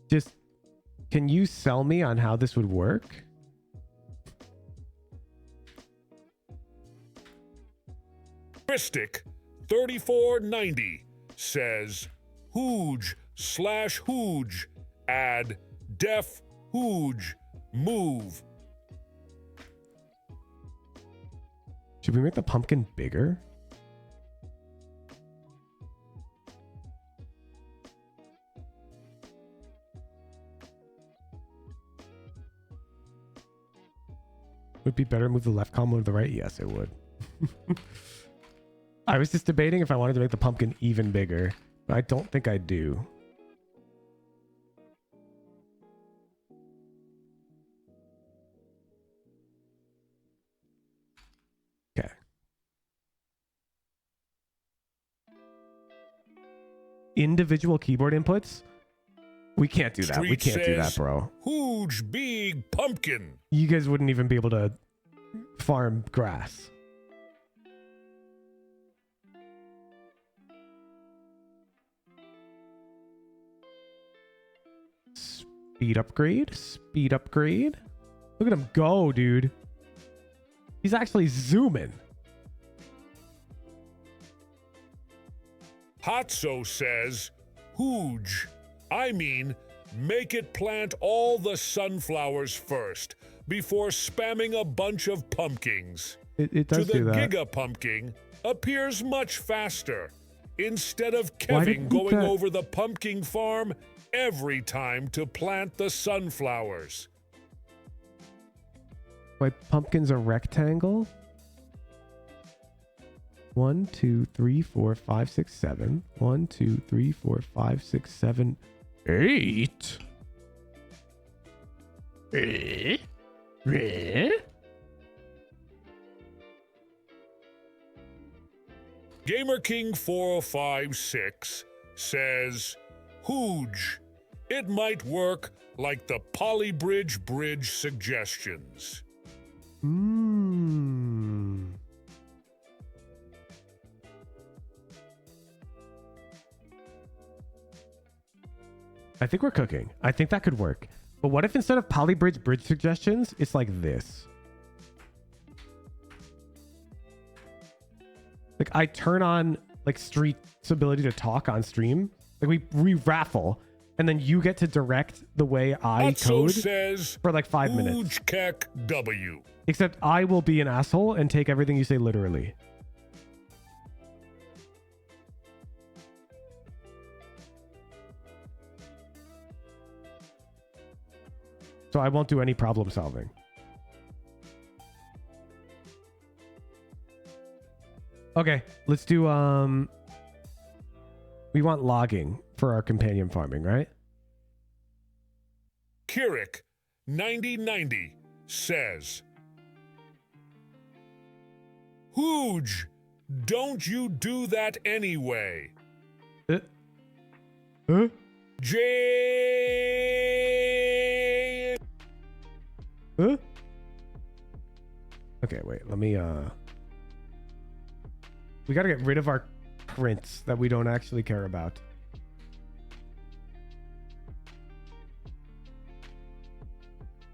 Just, can you sell me on how this would work? Mystic 3490 says Hooge/Hooge, add def Hooge, move. Should we make the pumpkin bigger? Would it be better to move the left column to the right? Yes, it would. I was just debating if I wanted to make the pumpkin even bigger, but I don't think I do. Okay. Individual keyboard inputs? We can't do that. We can't do that, bro. Huge big pumpkin. You guys wouldn't even be able to farm grass. Speed upgrade. Speed upgrade. Look at him go, dude. He's actually zooming. Hotso says, Hooge. I mean, make it plant all the sunflowers first before spamming a bunch of pumpkins. It does do the that. Giga Pumpkin appears much faster. Instead of Why Kevin didn't going that- over the pumpkin farm every time to plant the sunflowers. My pumpkin's a rectangle. 1, 2, 3, 4, 5, 6, 7. 1, 2, 3, 4, 5, 6, 7, 8. Gamer King 4056 says, Hooge. It might work like the Polybridge bridge suggestions. I think we're cooking. I think that could work. But what if instead of Polybridge bridge suggestions, it's like this? Like I turn on like Street's ability to talk on stream. Like we raffle, and then you get to direct the way I Hotso code says, for like 5 minutes. Hooge Keck W. Except I will be an asshole and take everything you say literally. So I won't do any problem solving. Okay, let's do we want logging for our companion farming, right? Kirik 9090 says, Hooge, don't you do that anyway. Huh? J. Huh? Okay, wait, let me we gotta get rid of our prints that we don't actually care about.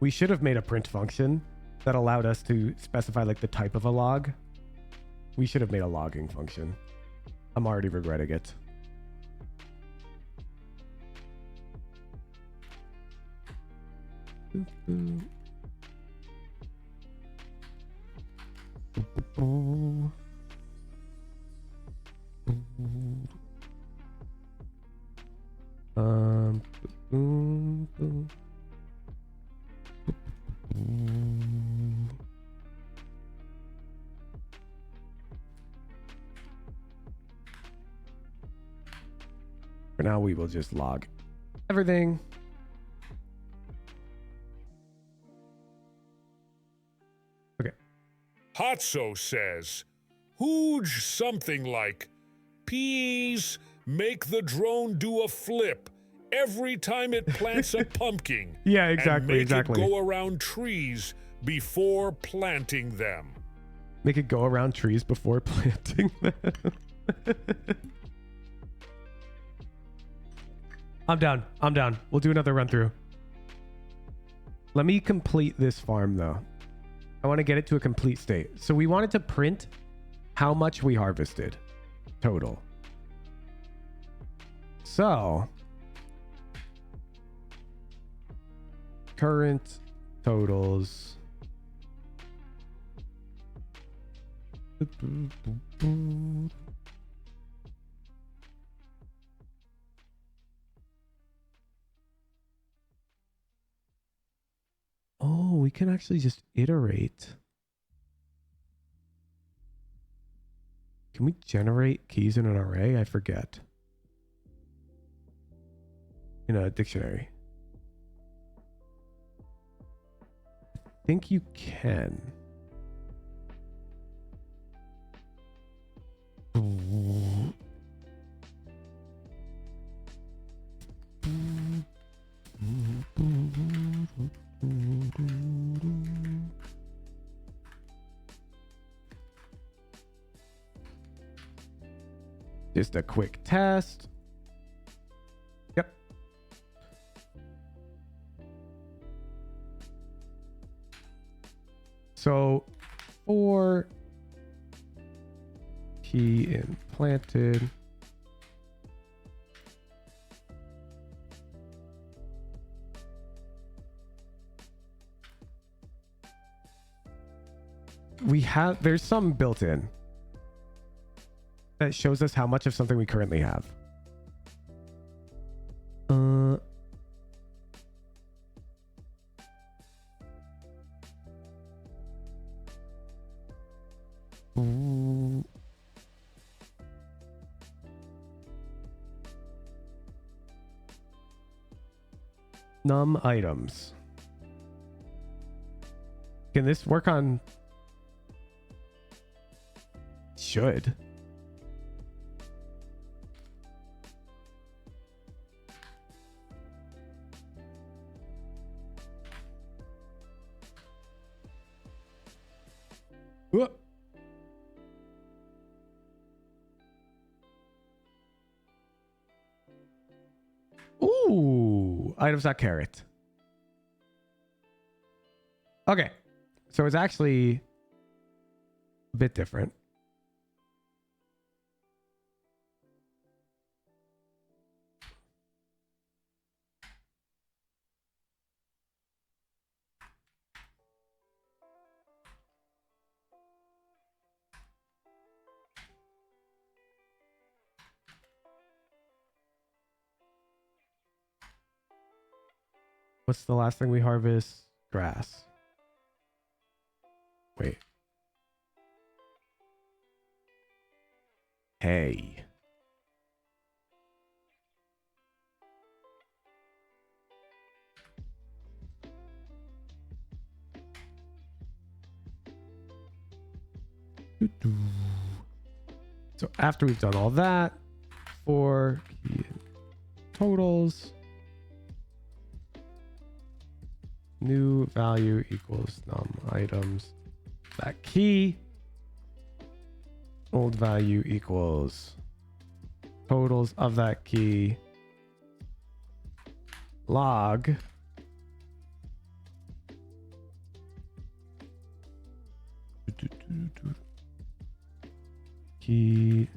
We should have made a print function that allowed us to specify like the type of a log. We should have made a logging function. I'm already regretting it. Boom, boom. For now, we will just log everything. Okay. Hotso says, Hooge something like, Please make the drone do a flip every time it plants a pumpkin. Yeah, And exactly, make exactly. it go around trees before planting them. Make it go around trees before planting them. I'm down. I'm down. We'll do another run through. Let me complete this farm though. I want to get it to a complete state. So we wanted to print how much we harvested total. So current totals. Oh, we can actually just iterate. Can we generate keys in an array? I forget. In a dictionary. I think you can. Just a quick test. Yep. So for key implanted, there's some built in that shows us how much of something we currently have. Num items. Can this work on? Should. Whoop. Ooh, items not carrot. Okay, so it's actually a bit different. What's the last thing we harvest? Grass. Wait. Hay. So after we've done all that, for key totals, new value equals num items. That key, old value equals totals of that key, log key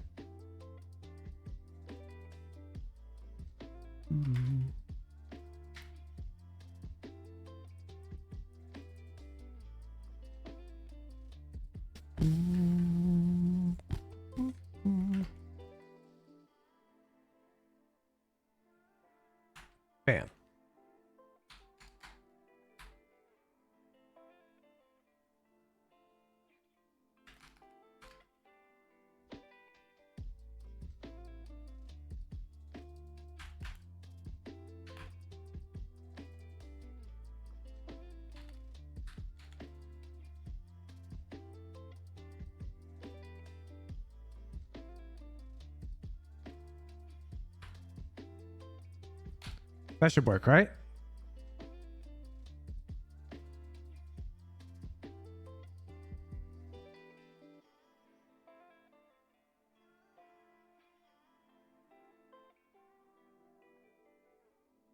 bam. That should work, right?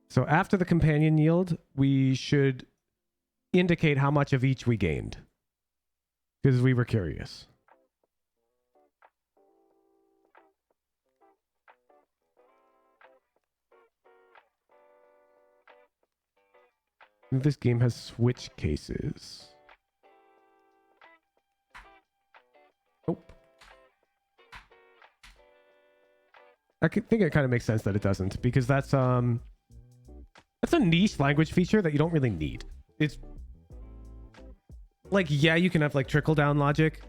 So after the companion yield, we should indicate how much of each we gained, because we were curious. This game has switch cases. Nope. I think it kind of makes sense that it doesn't, because that's a niche language feature that you don't really need. It's like, yeah, you can have like trickle down logic,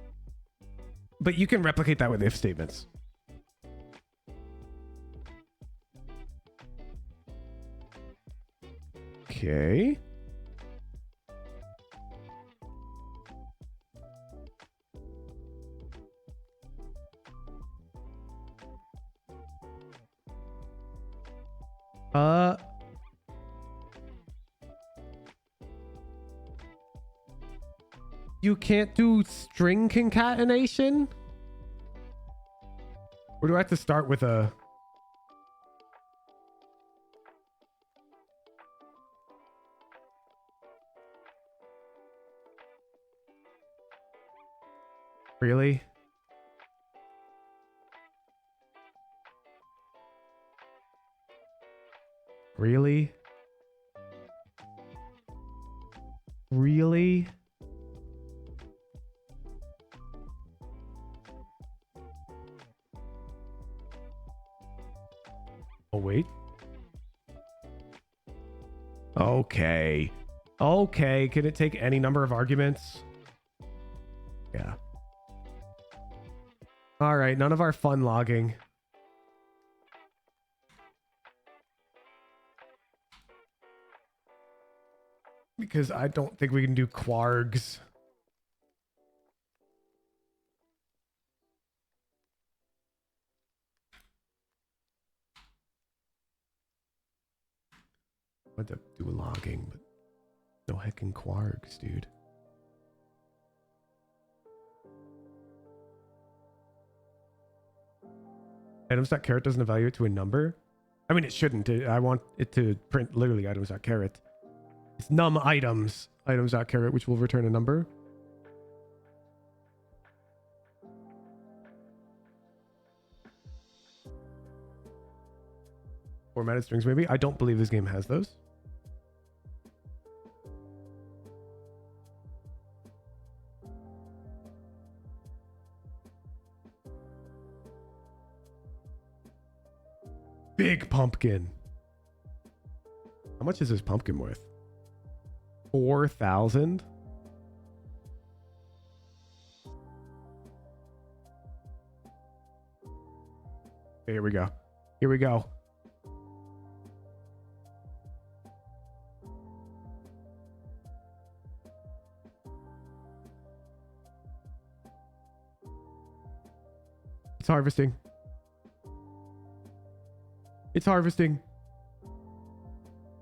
but you can replicate that with if statements. Okay. You can't do string concatenation? Or do I have to start with a... Really? Really? Really? Oh, wait. Okay. Okay, can it take any number of arguments? Yeah. All right, none of our fun logging. Because I don't think we can do kwargs. I want to do logging, but no heckin' kwargs, dude. Items.caret doesn't evaluate to a number? I mean, it shouldn't. I want it to print literally items.caret. It's num items. Items.caret, which will return a number. Formatted strings, maybe? I don't believe this game has those. Big pumpkin. How much is this pumpkin worth? 4,000? Here we go. Here we go. It's harvesting. It's harvesting.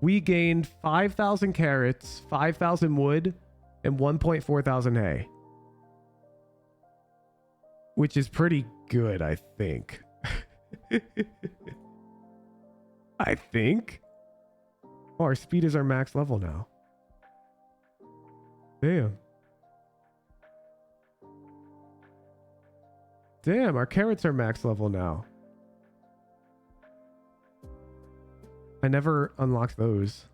We gained 5,000 carrots, 5,000 wood, and 1.4 thousand hay. Which is pretty good, I think. I think. Oh, our speed is our max level now. Damn. Damn, our carrots are max level now. I never unlocked those.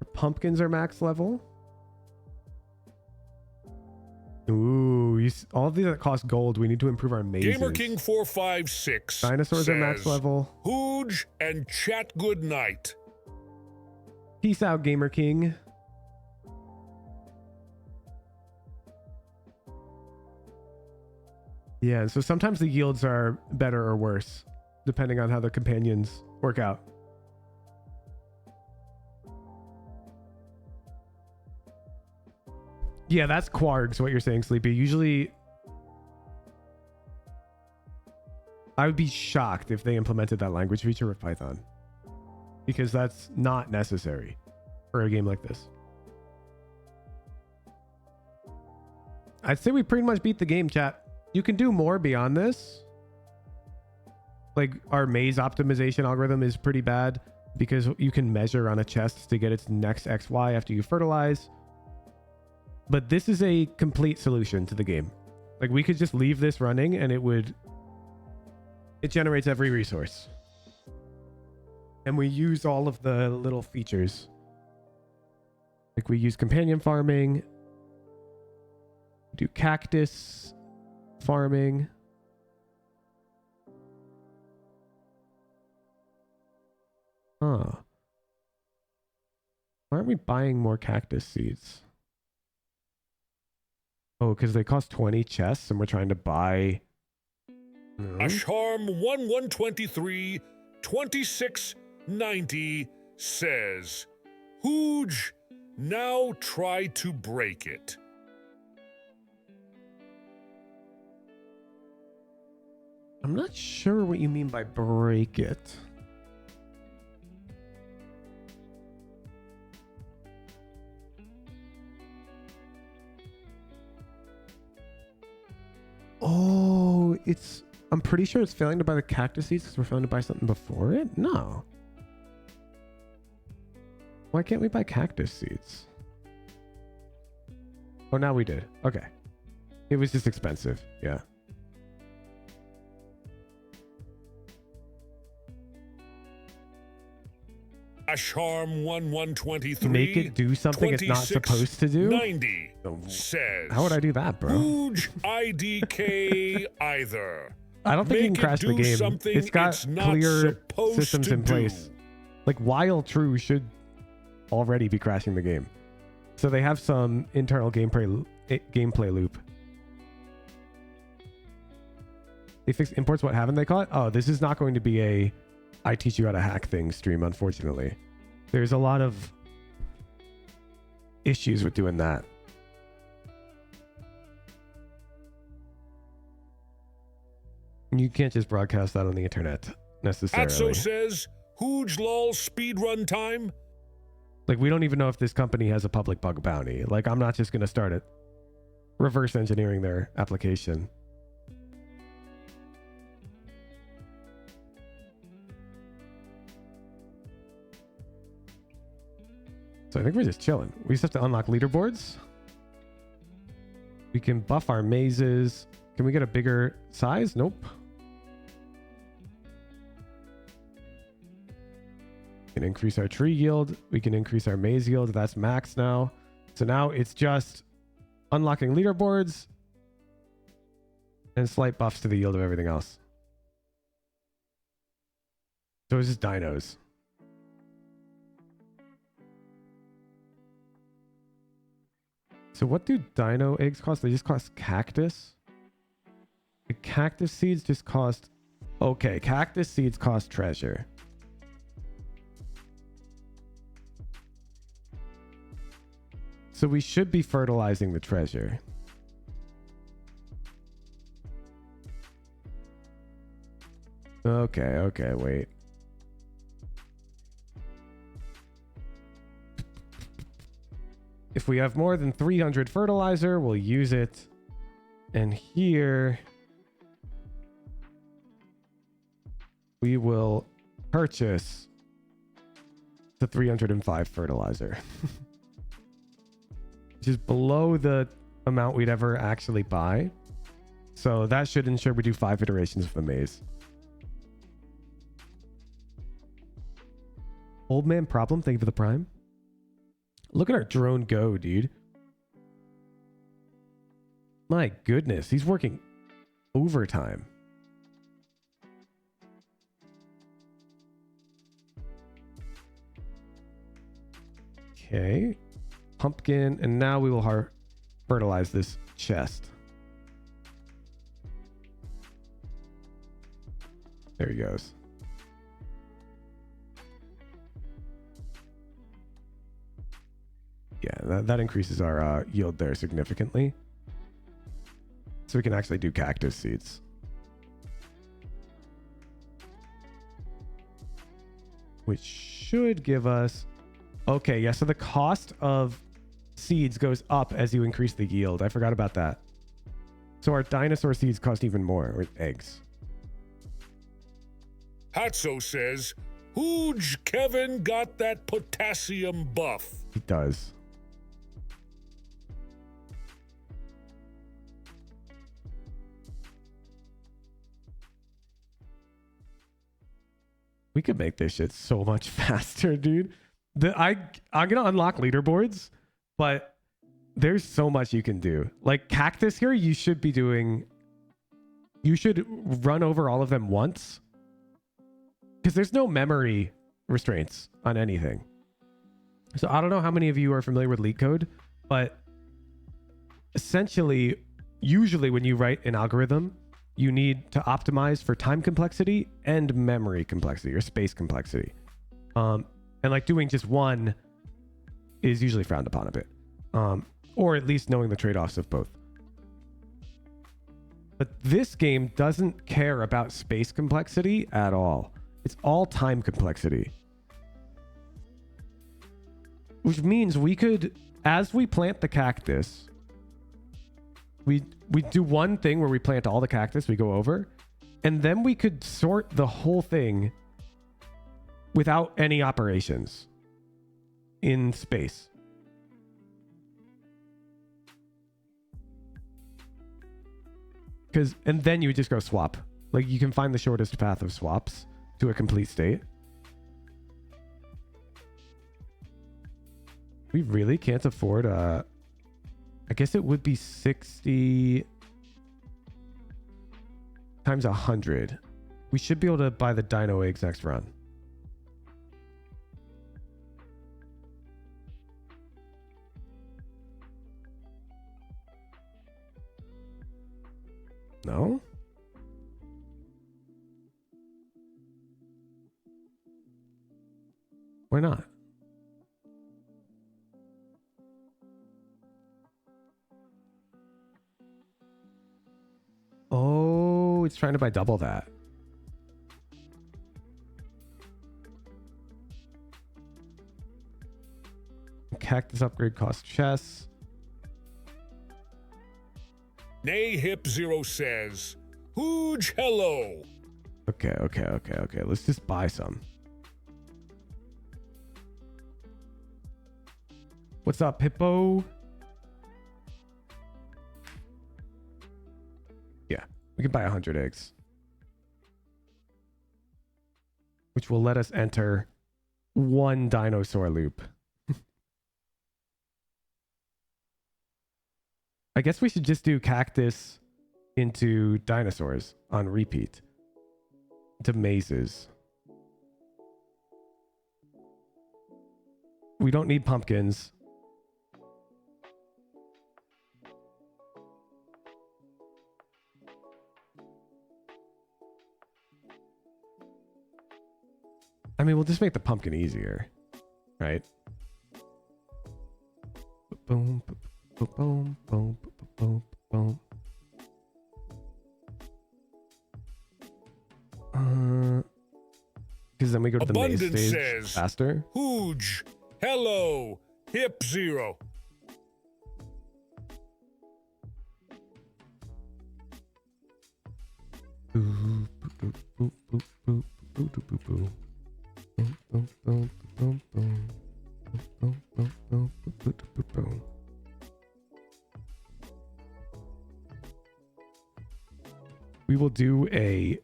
Our pumpkins are max level. Ooh, all of these that cost gold. We need to improve our mazes. Gamer King 456. Dinosaurs are max level. Hooge and chat good night. Peace out, Gamer King. Yeah, so sometimes the yields are better or worse, depending on how the companions work out. Yeah, that's kwargs, what you're saying, Sleepy. Usually... I would be shocked if they implemented that language feature with Python, because that's not necessary for a game like this. I'd say we pretty much beat the game, chat. You can do more beyond this. Like our maze optimization algorithm is pretty bad because you can measure on a chest to get its next XY after you fertilize. But this is a complete solution to the game. Like we could just leave this running and it generates every resource. And we use all of the little features. Like we use companion farming, do cactus farming. Huh. Why aren't we buying more cactus seeds? Oh, because they cost 20 chests and we're trying to buy... Asharm 1123 2690 says, Hooge, now try to break it. I'm not sure what you mean by break it. Oh, I'm pretty sure it's failing to buy the cactus seeds because we're failing to buy something before it? No. Why can't we buy cactus seeds? Oh, now we did. Okay. It was just expensive. Yeah. Asharm 1123 Make it do something it's not supposed to do? 90 says, how would I do that, bro? Hooge IDK either. I don't think you can Make it crash the do game. something It's got it's not clear supposed systems to in do. place. Like while true should already be crashing the game. So they have some internal gameplay loop. They fix imports. What haven't they caught? Oh, this is not going to be a I teach you how to hack things stream, unfortunately. There's a lot of issues with doing that. You can't just broadcast that on the internet necessarily. Atso says, Hooge lol speedrun time. Like, we don't even know if this company has a public bug bounty. Like, I'm not just going to start it. Reverse engineering their application. So I think we're just chilling. We just have to unlock leaderboards. We can buff our mazes. Can we get a bigger size? Nope. We can increase our tree yield. We can increase our maze yield. That's max now. So now it's just unlocking leaderboards and slight buffs to the yield of everything else. So it's just dinos. So what do dino eggs cost? They just cost cactus. The cactus seeds just cost... Okay, cactus seeds cost treasure. So we should be fertilizing the treasure. Okay, wait. If we have more than 300 fertilizer, we'll use it. And here we will purchase the 305 fertilizer. Which is below the amount we'd ever actually buy. So that should ensure we do 5 iterations of the maze. Old man problem, thank you for the prime. Look at our drone go, dude. My goodness, he's working overtime. Okay. Pumpkin, and now we will fertilize this chest. There he goes. Yeah, that increases our yield there significantly. So we can actually do cactus seeds. which should give us... Okay, yeah, so the cost of seeds goes up as you increase the yield. I forgot about that. So our dinosaur seeds cost even more, or eggs. Hatso says, Hooge Kevin got that potassium buff. He does. We could make this shit so much faster, dude. I'm gonna unlock leaderboards, but there's so much you can do. Like cactus here, you should run over all of them once, because there's no memory restraints on anything. So I don't know how many of you are familiar with LeetCode, but essentially, usually when you write an algorithm, you need to optimize for time complexity and memory complexity or space complexity. And like doing just one is usually frowned upon a bit. Or at least knowing the trade-offs of both. But this game doesn't care about space complexity at all. It's all time complexity. Which means we could, as we plant the cactus, we do one thing where we plant all the cactus, we go over, and then we could sort the whole thing without any operations in space. And then you would just go swap. Like you can find the shortest path of swaps to a complete state. We really can't afford I guess it would be 60 times 100. We should be able to buy the dino eggs next run. No? Why not? Oh, it's trying to buy double that. Cactus upgrade costs chess. Nayhip0 says, Hooge hello. Okay. Let's just buy some. What's up, Hippo? Yeah, we can buy 100 eggs. Which will let us enter one dinosaur loop. I guess we should just do cactus into dinosaurs on repeat. To mazes. We don't need pumpkins. I mean, we'll just make the pumpkin easier, right? Boom, boom, boom, boom, boom, boom. Because then we go to the maze stage says, faster. Hooge, hello, Hip0. We will do a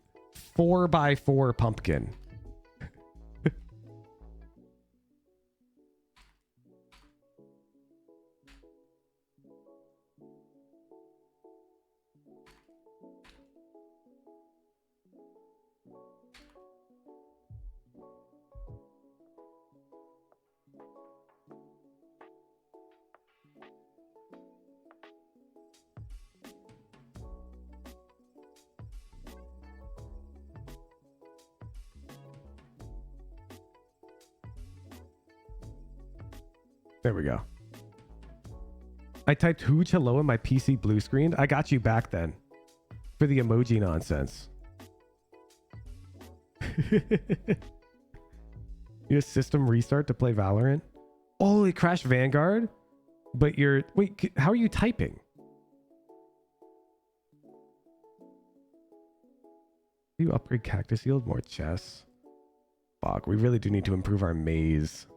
4x4 pumpkin. There we go. I typed Hooge hello in my PC blue screen. I got you back then for the emoji nonsense. You just system restart to play Valorant? Oh, it crashed Vanguard? But you're... Wait, how are you typing? Do you upgrade Cactus Yield? More chess. Fuck, we really do need to improve our maze.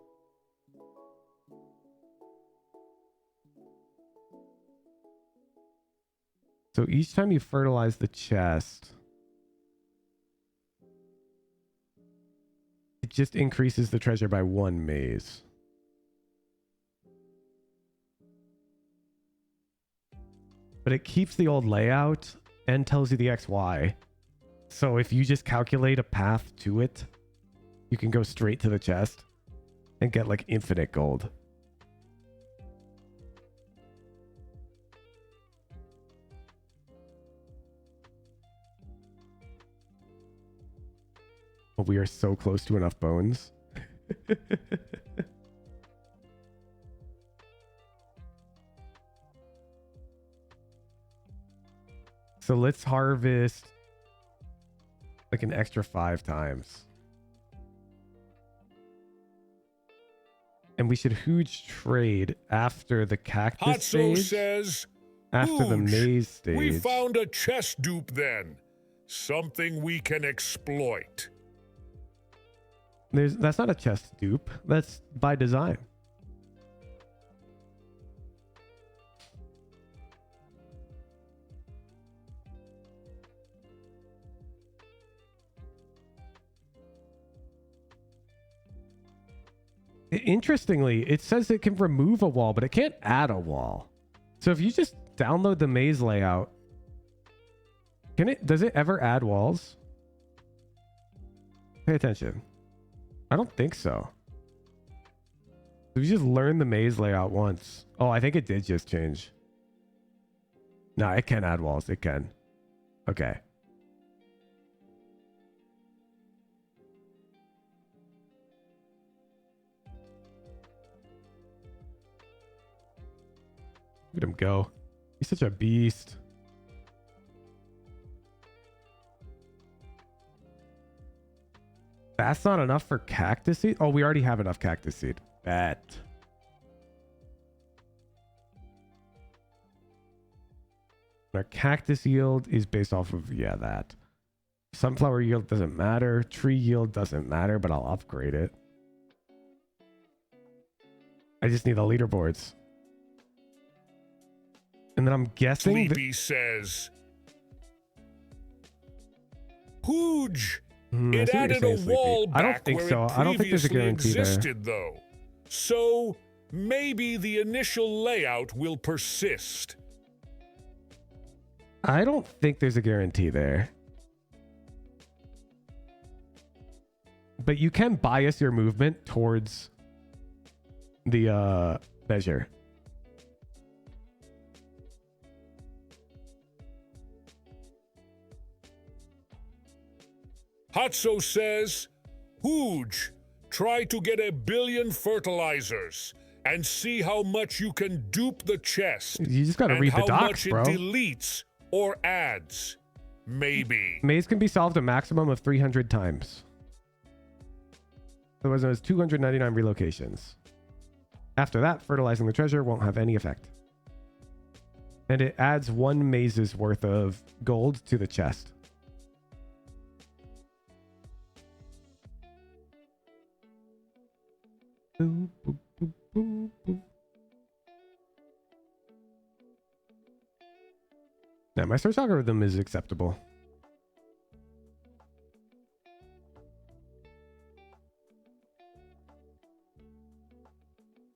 So each time you fertilize the chest, it just increases the treasure by 1 maze. But it keeps the old layout and tells you the XY. So if you just calculate a path to it, you can go straight to the chest and get like infinite gold. Oh, we are so close to enough bones. So let's harvest like an extra 5 times. And we should huge trade after the cactus Hatso stage. says, After the "Huge. maze stage. We found a chest dupe then. Something we can exploit." That's not a chest dupe. That's by design. Interestingly, it says it can remove a wall, but it can't add a wall. So if you just download the maze layout, does it ever add walls? Pay attention. I don't think so. If you just learn the maze layout once. Oh, I think it did just change. No, it can add walls. It can. Okay. Look at him go. He's such a beast. That's not enough for cactus seed? Oh, we already have enough cactus seed. Bet. Our cactus yield is based off of, yeah, that. Sunflower yield doesn't matter. Tree yield doesn't matter, but I'll upgrade it. I just need the leaderboards. And then I'm guessing... Sleepy says, "Huge. I see It what you're added saying, a Sleepy. wall I don't back think where so. it I don't think there's a previously guarantee there. existed, though. So maybe the initial layout will persist." I don't think there's a guarantee there. But you can bias your movement towards the measure. Hatso says, "Huge. Try to get 1 billion fertilizers and see how much you can dupe the chest. You just gotta and read the how docs, much bro. it deletes or adds. Maybe." Maze can be solved a maximum of 300 times. Otherwise known as 299 relocations. After that, fertilizing the treasure won't have any effect. And it adds 1 maze's worth of gold to the chest. Boop, boop, boop, boop, boop. Now, my search algorithm is acceptable.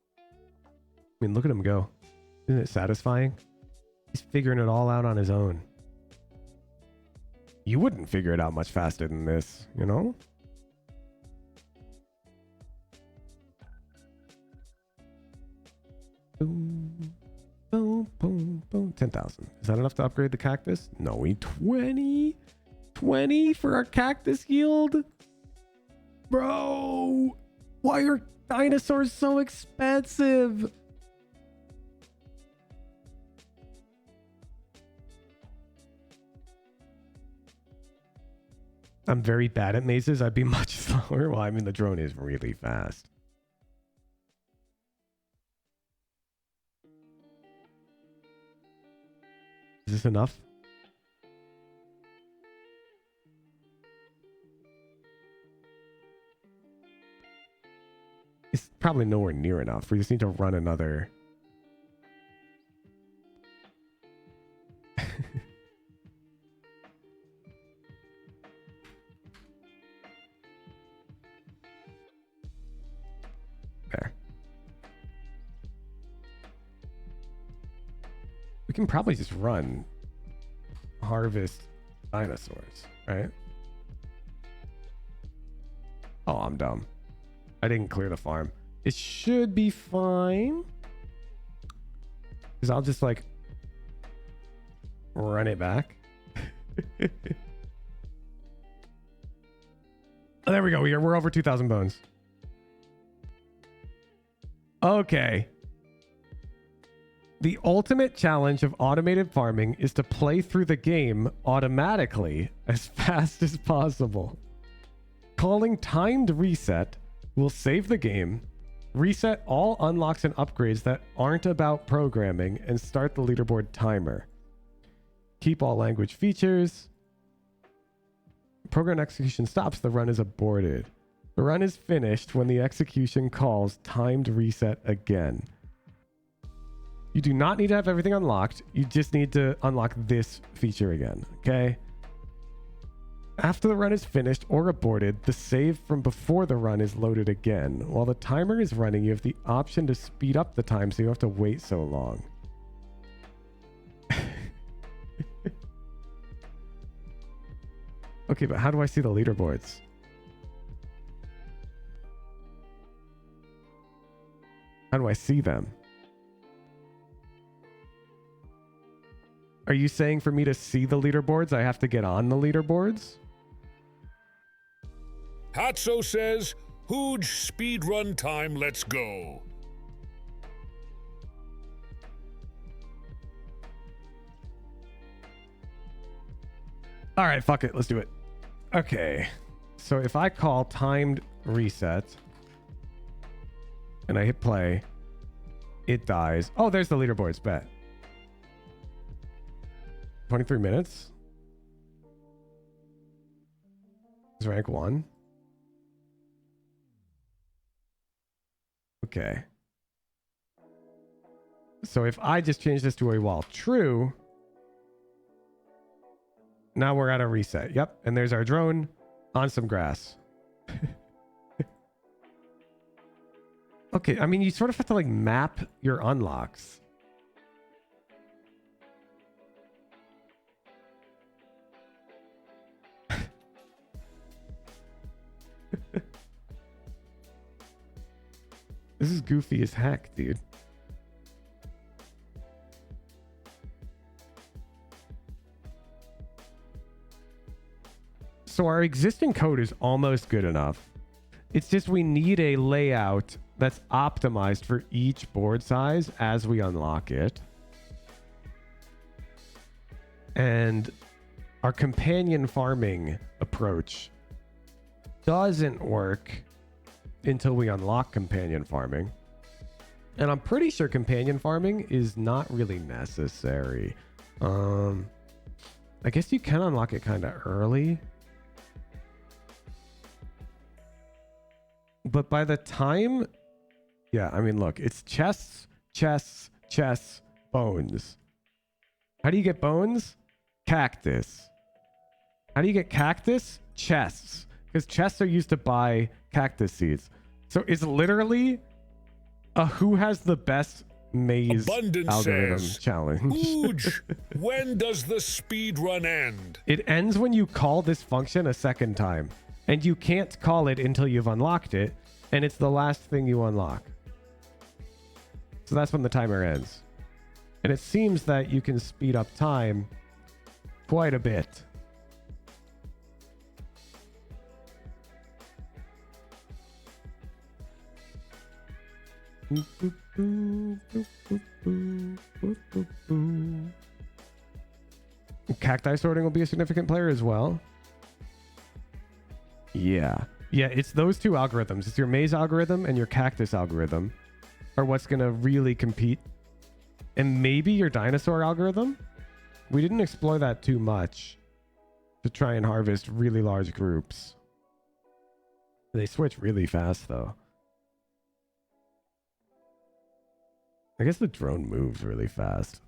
I mean, look at him go. Isn't it satisfying? He's figuring it all out on his own. You wouldn't figure it out much faster than this, you know? Boom, boom, boom, boom. 10,000. Is that enough to upgrade the cactus? No, we 20. 20 for our cactus yield? Bro, why are dinosaurs so expensive? I'm very bad at mazes. I'd be much slower. Well, I mean, the drone is really fast. Is this enough? It's probably nowhere near enough. We just need to run another. There. We can probably just run harvest dinosaurs, right? Oh, I'm dumb. I didn't clear the farm. It should be fine. Because I'll just like run it back. Oh, there we go. We're over 2,000 bones. Okay. The ultimate challenge of automated farming is to play through the game automatically as fast as possible. Calling timed reset will save the game, reset all unlocks and upgrades that aren't about programming, and start the leaderboard timer. Keep all language features. Program execution stops. The run is aborted. The run is finished when the execution calls timed reset again. You do not need to have everything unlocked. You just need to unlock this feature again, okay? After the run is finished or aborted, the save from before the run is loaded again. While the timer is running, you have the option to speed up the time so you don't have to wait so long. Okay, but how do I see the leaderboards? How do I see them? Are you saying for me to see the leaderboards, I have to get on the leaderboards? Hatso says, "Huge speedrun time, let's go." All right, fuck it. Let's do it. Okay. So if I call timed reset and I hit play, it dies. Oh, there's the leaderboards. Bet. 23 minutes. Is rank 1. Okay. So if I just change this to a while true, now we're at a reset. Yep. And there's our drone on some grass. Okay. I mean, you sort of have to like map your unlocks. This is goofy as heck, dude. So our existing code is almost good enough. It's just we need a layout that's optimized for each board size as we unlock it. And our companion farming approach doesn't work until we unlock companion farming. And I'm pretty sure companion farming is not really necessary. I guess you can unlock it kind of early. But by the time... Yeah, I mean, look, it's chests, chests, chests, bones. How do you get bones? Cactus. How do you get cactus? Chests. Because chests are used to buy cactus seeds. So it's literally a who has the best maze Abundance algorithm says, challenge. "Huge, when does the speed run end?" It ends when you call this function a second time. And you can't call it until you've unlocked it. And it's the last thing you unlock. So that's when the timer ends. And it seems that you can speed up time quite a bit. Cacti sorting will be a significant player as well. Yeah. Yeah, it's those two algorithms. It's your maze algorithm and your cactus algorithm are what's going to really compete. And maybe your dinosaur algorithm. We didn't explore that too much to try and harvest really large groups. They switch really fast, though. I guess the drone moves really fast.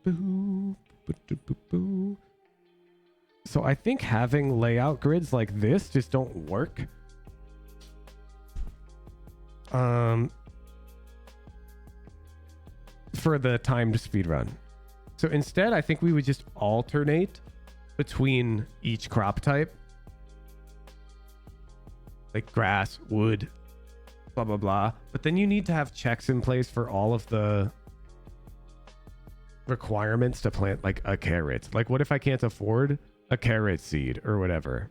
Boo, boo, boo, boo, boo. So I think having layout grids like this just don't work. For the timed speed run. So instead, I think we would just alternate between each crop type. Like grass, wood, blah, blah, blah. But then you need to have checks in place for all of the requirements to plant like a carrot. Like what if I can't afford a carrot seed or whatever?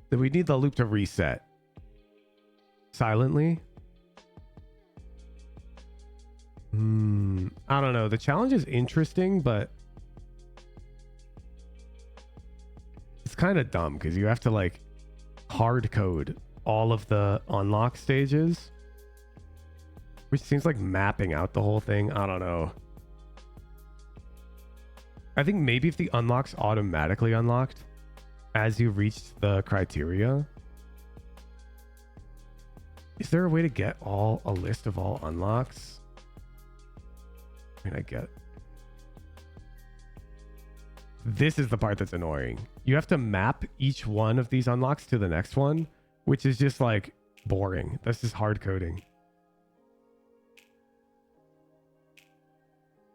Then we need the loop to reset silently. I don't know. The challenge is interesting, but it's kind of dumb because you have to like hard code all of the unlock stages, which seems like mapping out the whole thing. I don't know. I think maybe if the unlocks automatically unlocked as you reached the criteria. Is there a way to get a list of all unlocks? I mean, I get. This is the part that's annoying. You have to map each one of these unlocks to the next one, which is just like boring. That's just hard coding.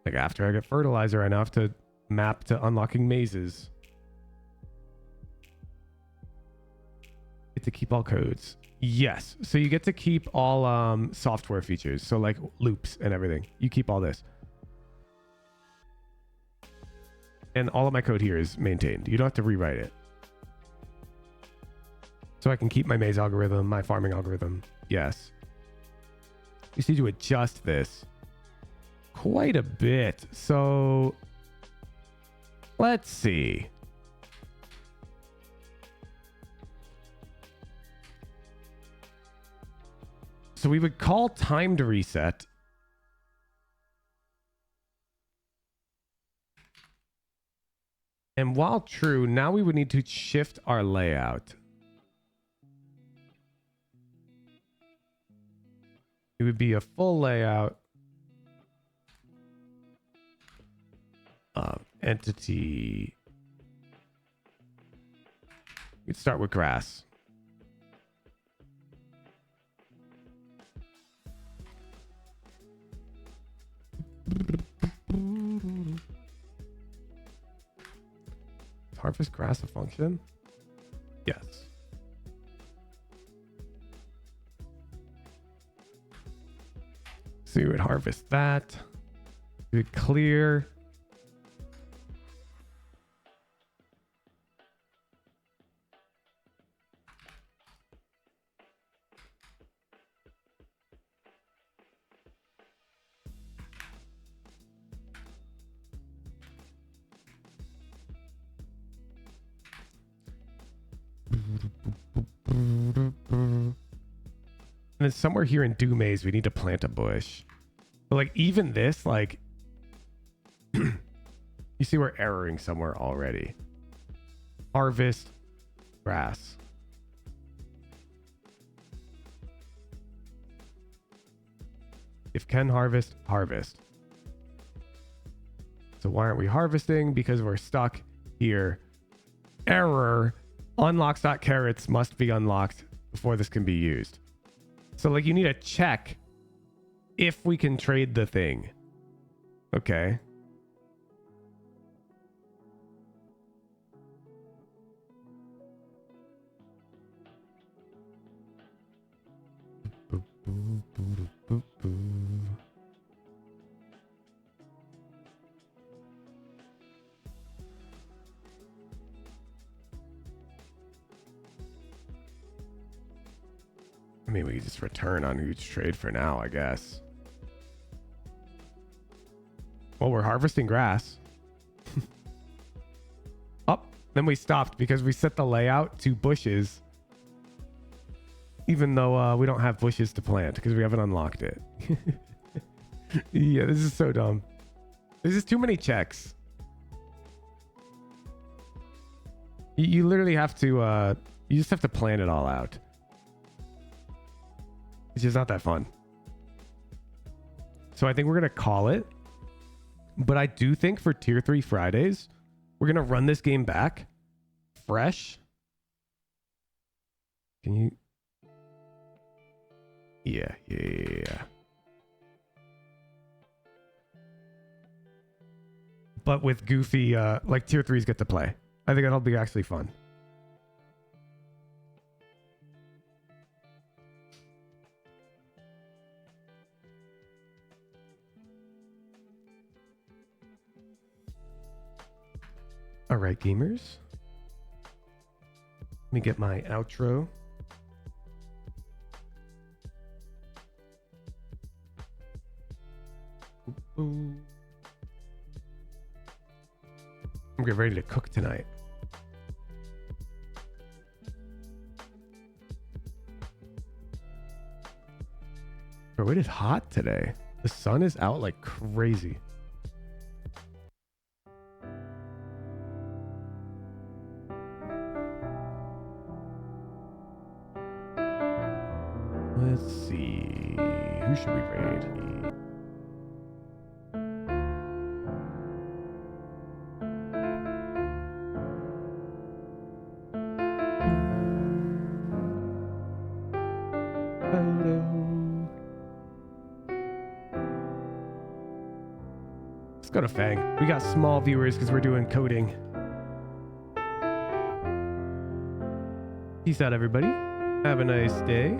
Like after I get fertilizer, I now have to map to unlocking mazes. Get to keep all codes. Yes. So you get to keep all software features. So like loops and everything. You keep all this. And all of my code here is maintained. You don't have to rewrite it. So I can keep my maze algorithm, my farming algorithm. Yes. You just need to adjust this quite a bit. So let's see. So we would call timed reset. And while true, now we would need to shift our layout. It would be a full layout. Entity. We'd start with grass. Harvest grass a function? Yes. So you would harvest that. You would clear. And then somewhere here in Do Maze, we need to plant a bush. But like even this, like you see we're erroring somewhere already. Harvest grass. If can harvest, harvest. So why aren't we harvesting? Because we're stuck here. Error. Unlocks.carrots must be unlocked before this can be used. So like you need to check if we can trade the thing. Okay. mean, we just return on huge trade for now, I guess. Well, we're harvesting grass. Then we stopped because we set the layout to bushes. Even though we don't have bushes to plant because we haven't unlocked it. Yeah, this is so dumb. This is too many checks. You literally have to, you just have to plan it all out. It's just not that fun. So I think we're going to call it. But I do think for tier 3 Fridays, we're going to run this game back fresh. Can you? Yeah. But with goofy, like tier 3s get to play. I think that'll be actually fun. All right, gamers. Let me get my outro. I'm getting ready to cook tonight. Bro, it is hot today. The sun is out like crazy. Let's see. Who should we raid? Let's go to Fang. We got small viewers because we're doing coding. Peace out, everybody. Have a nice day.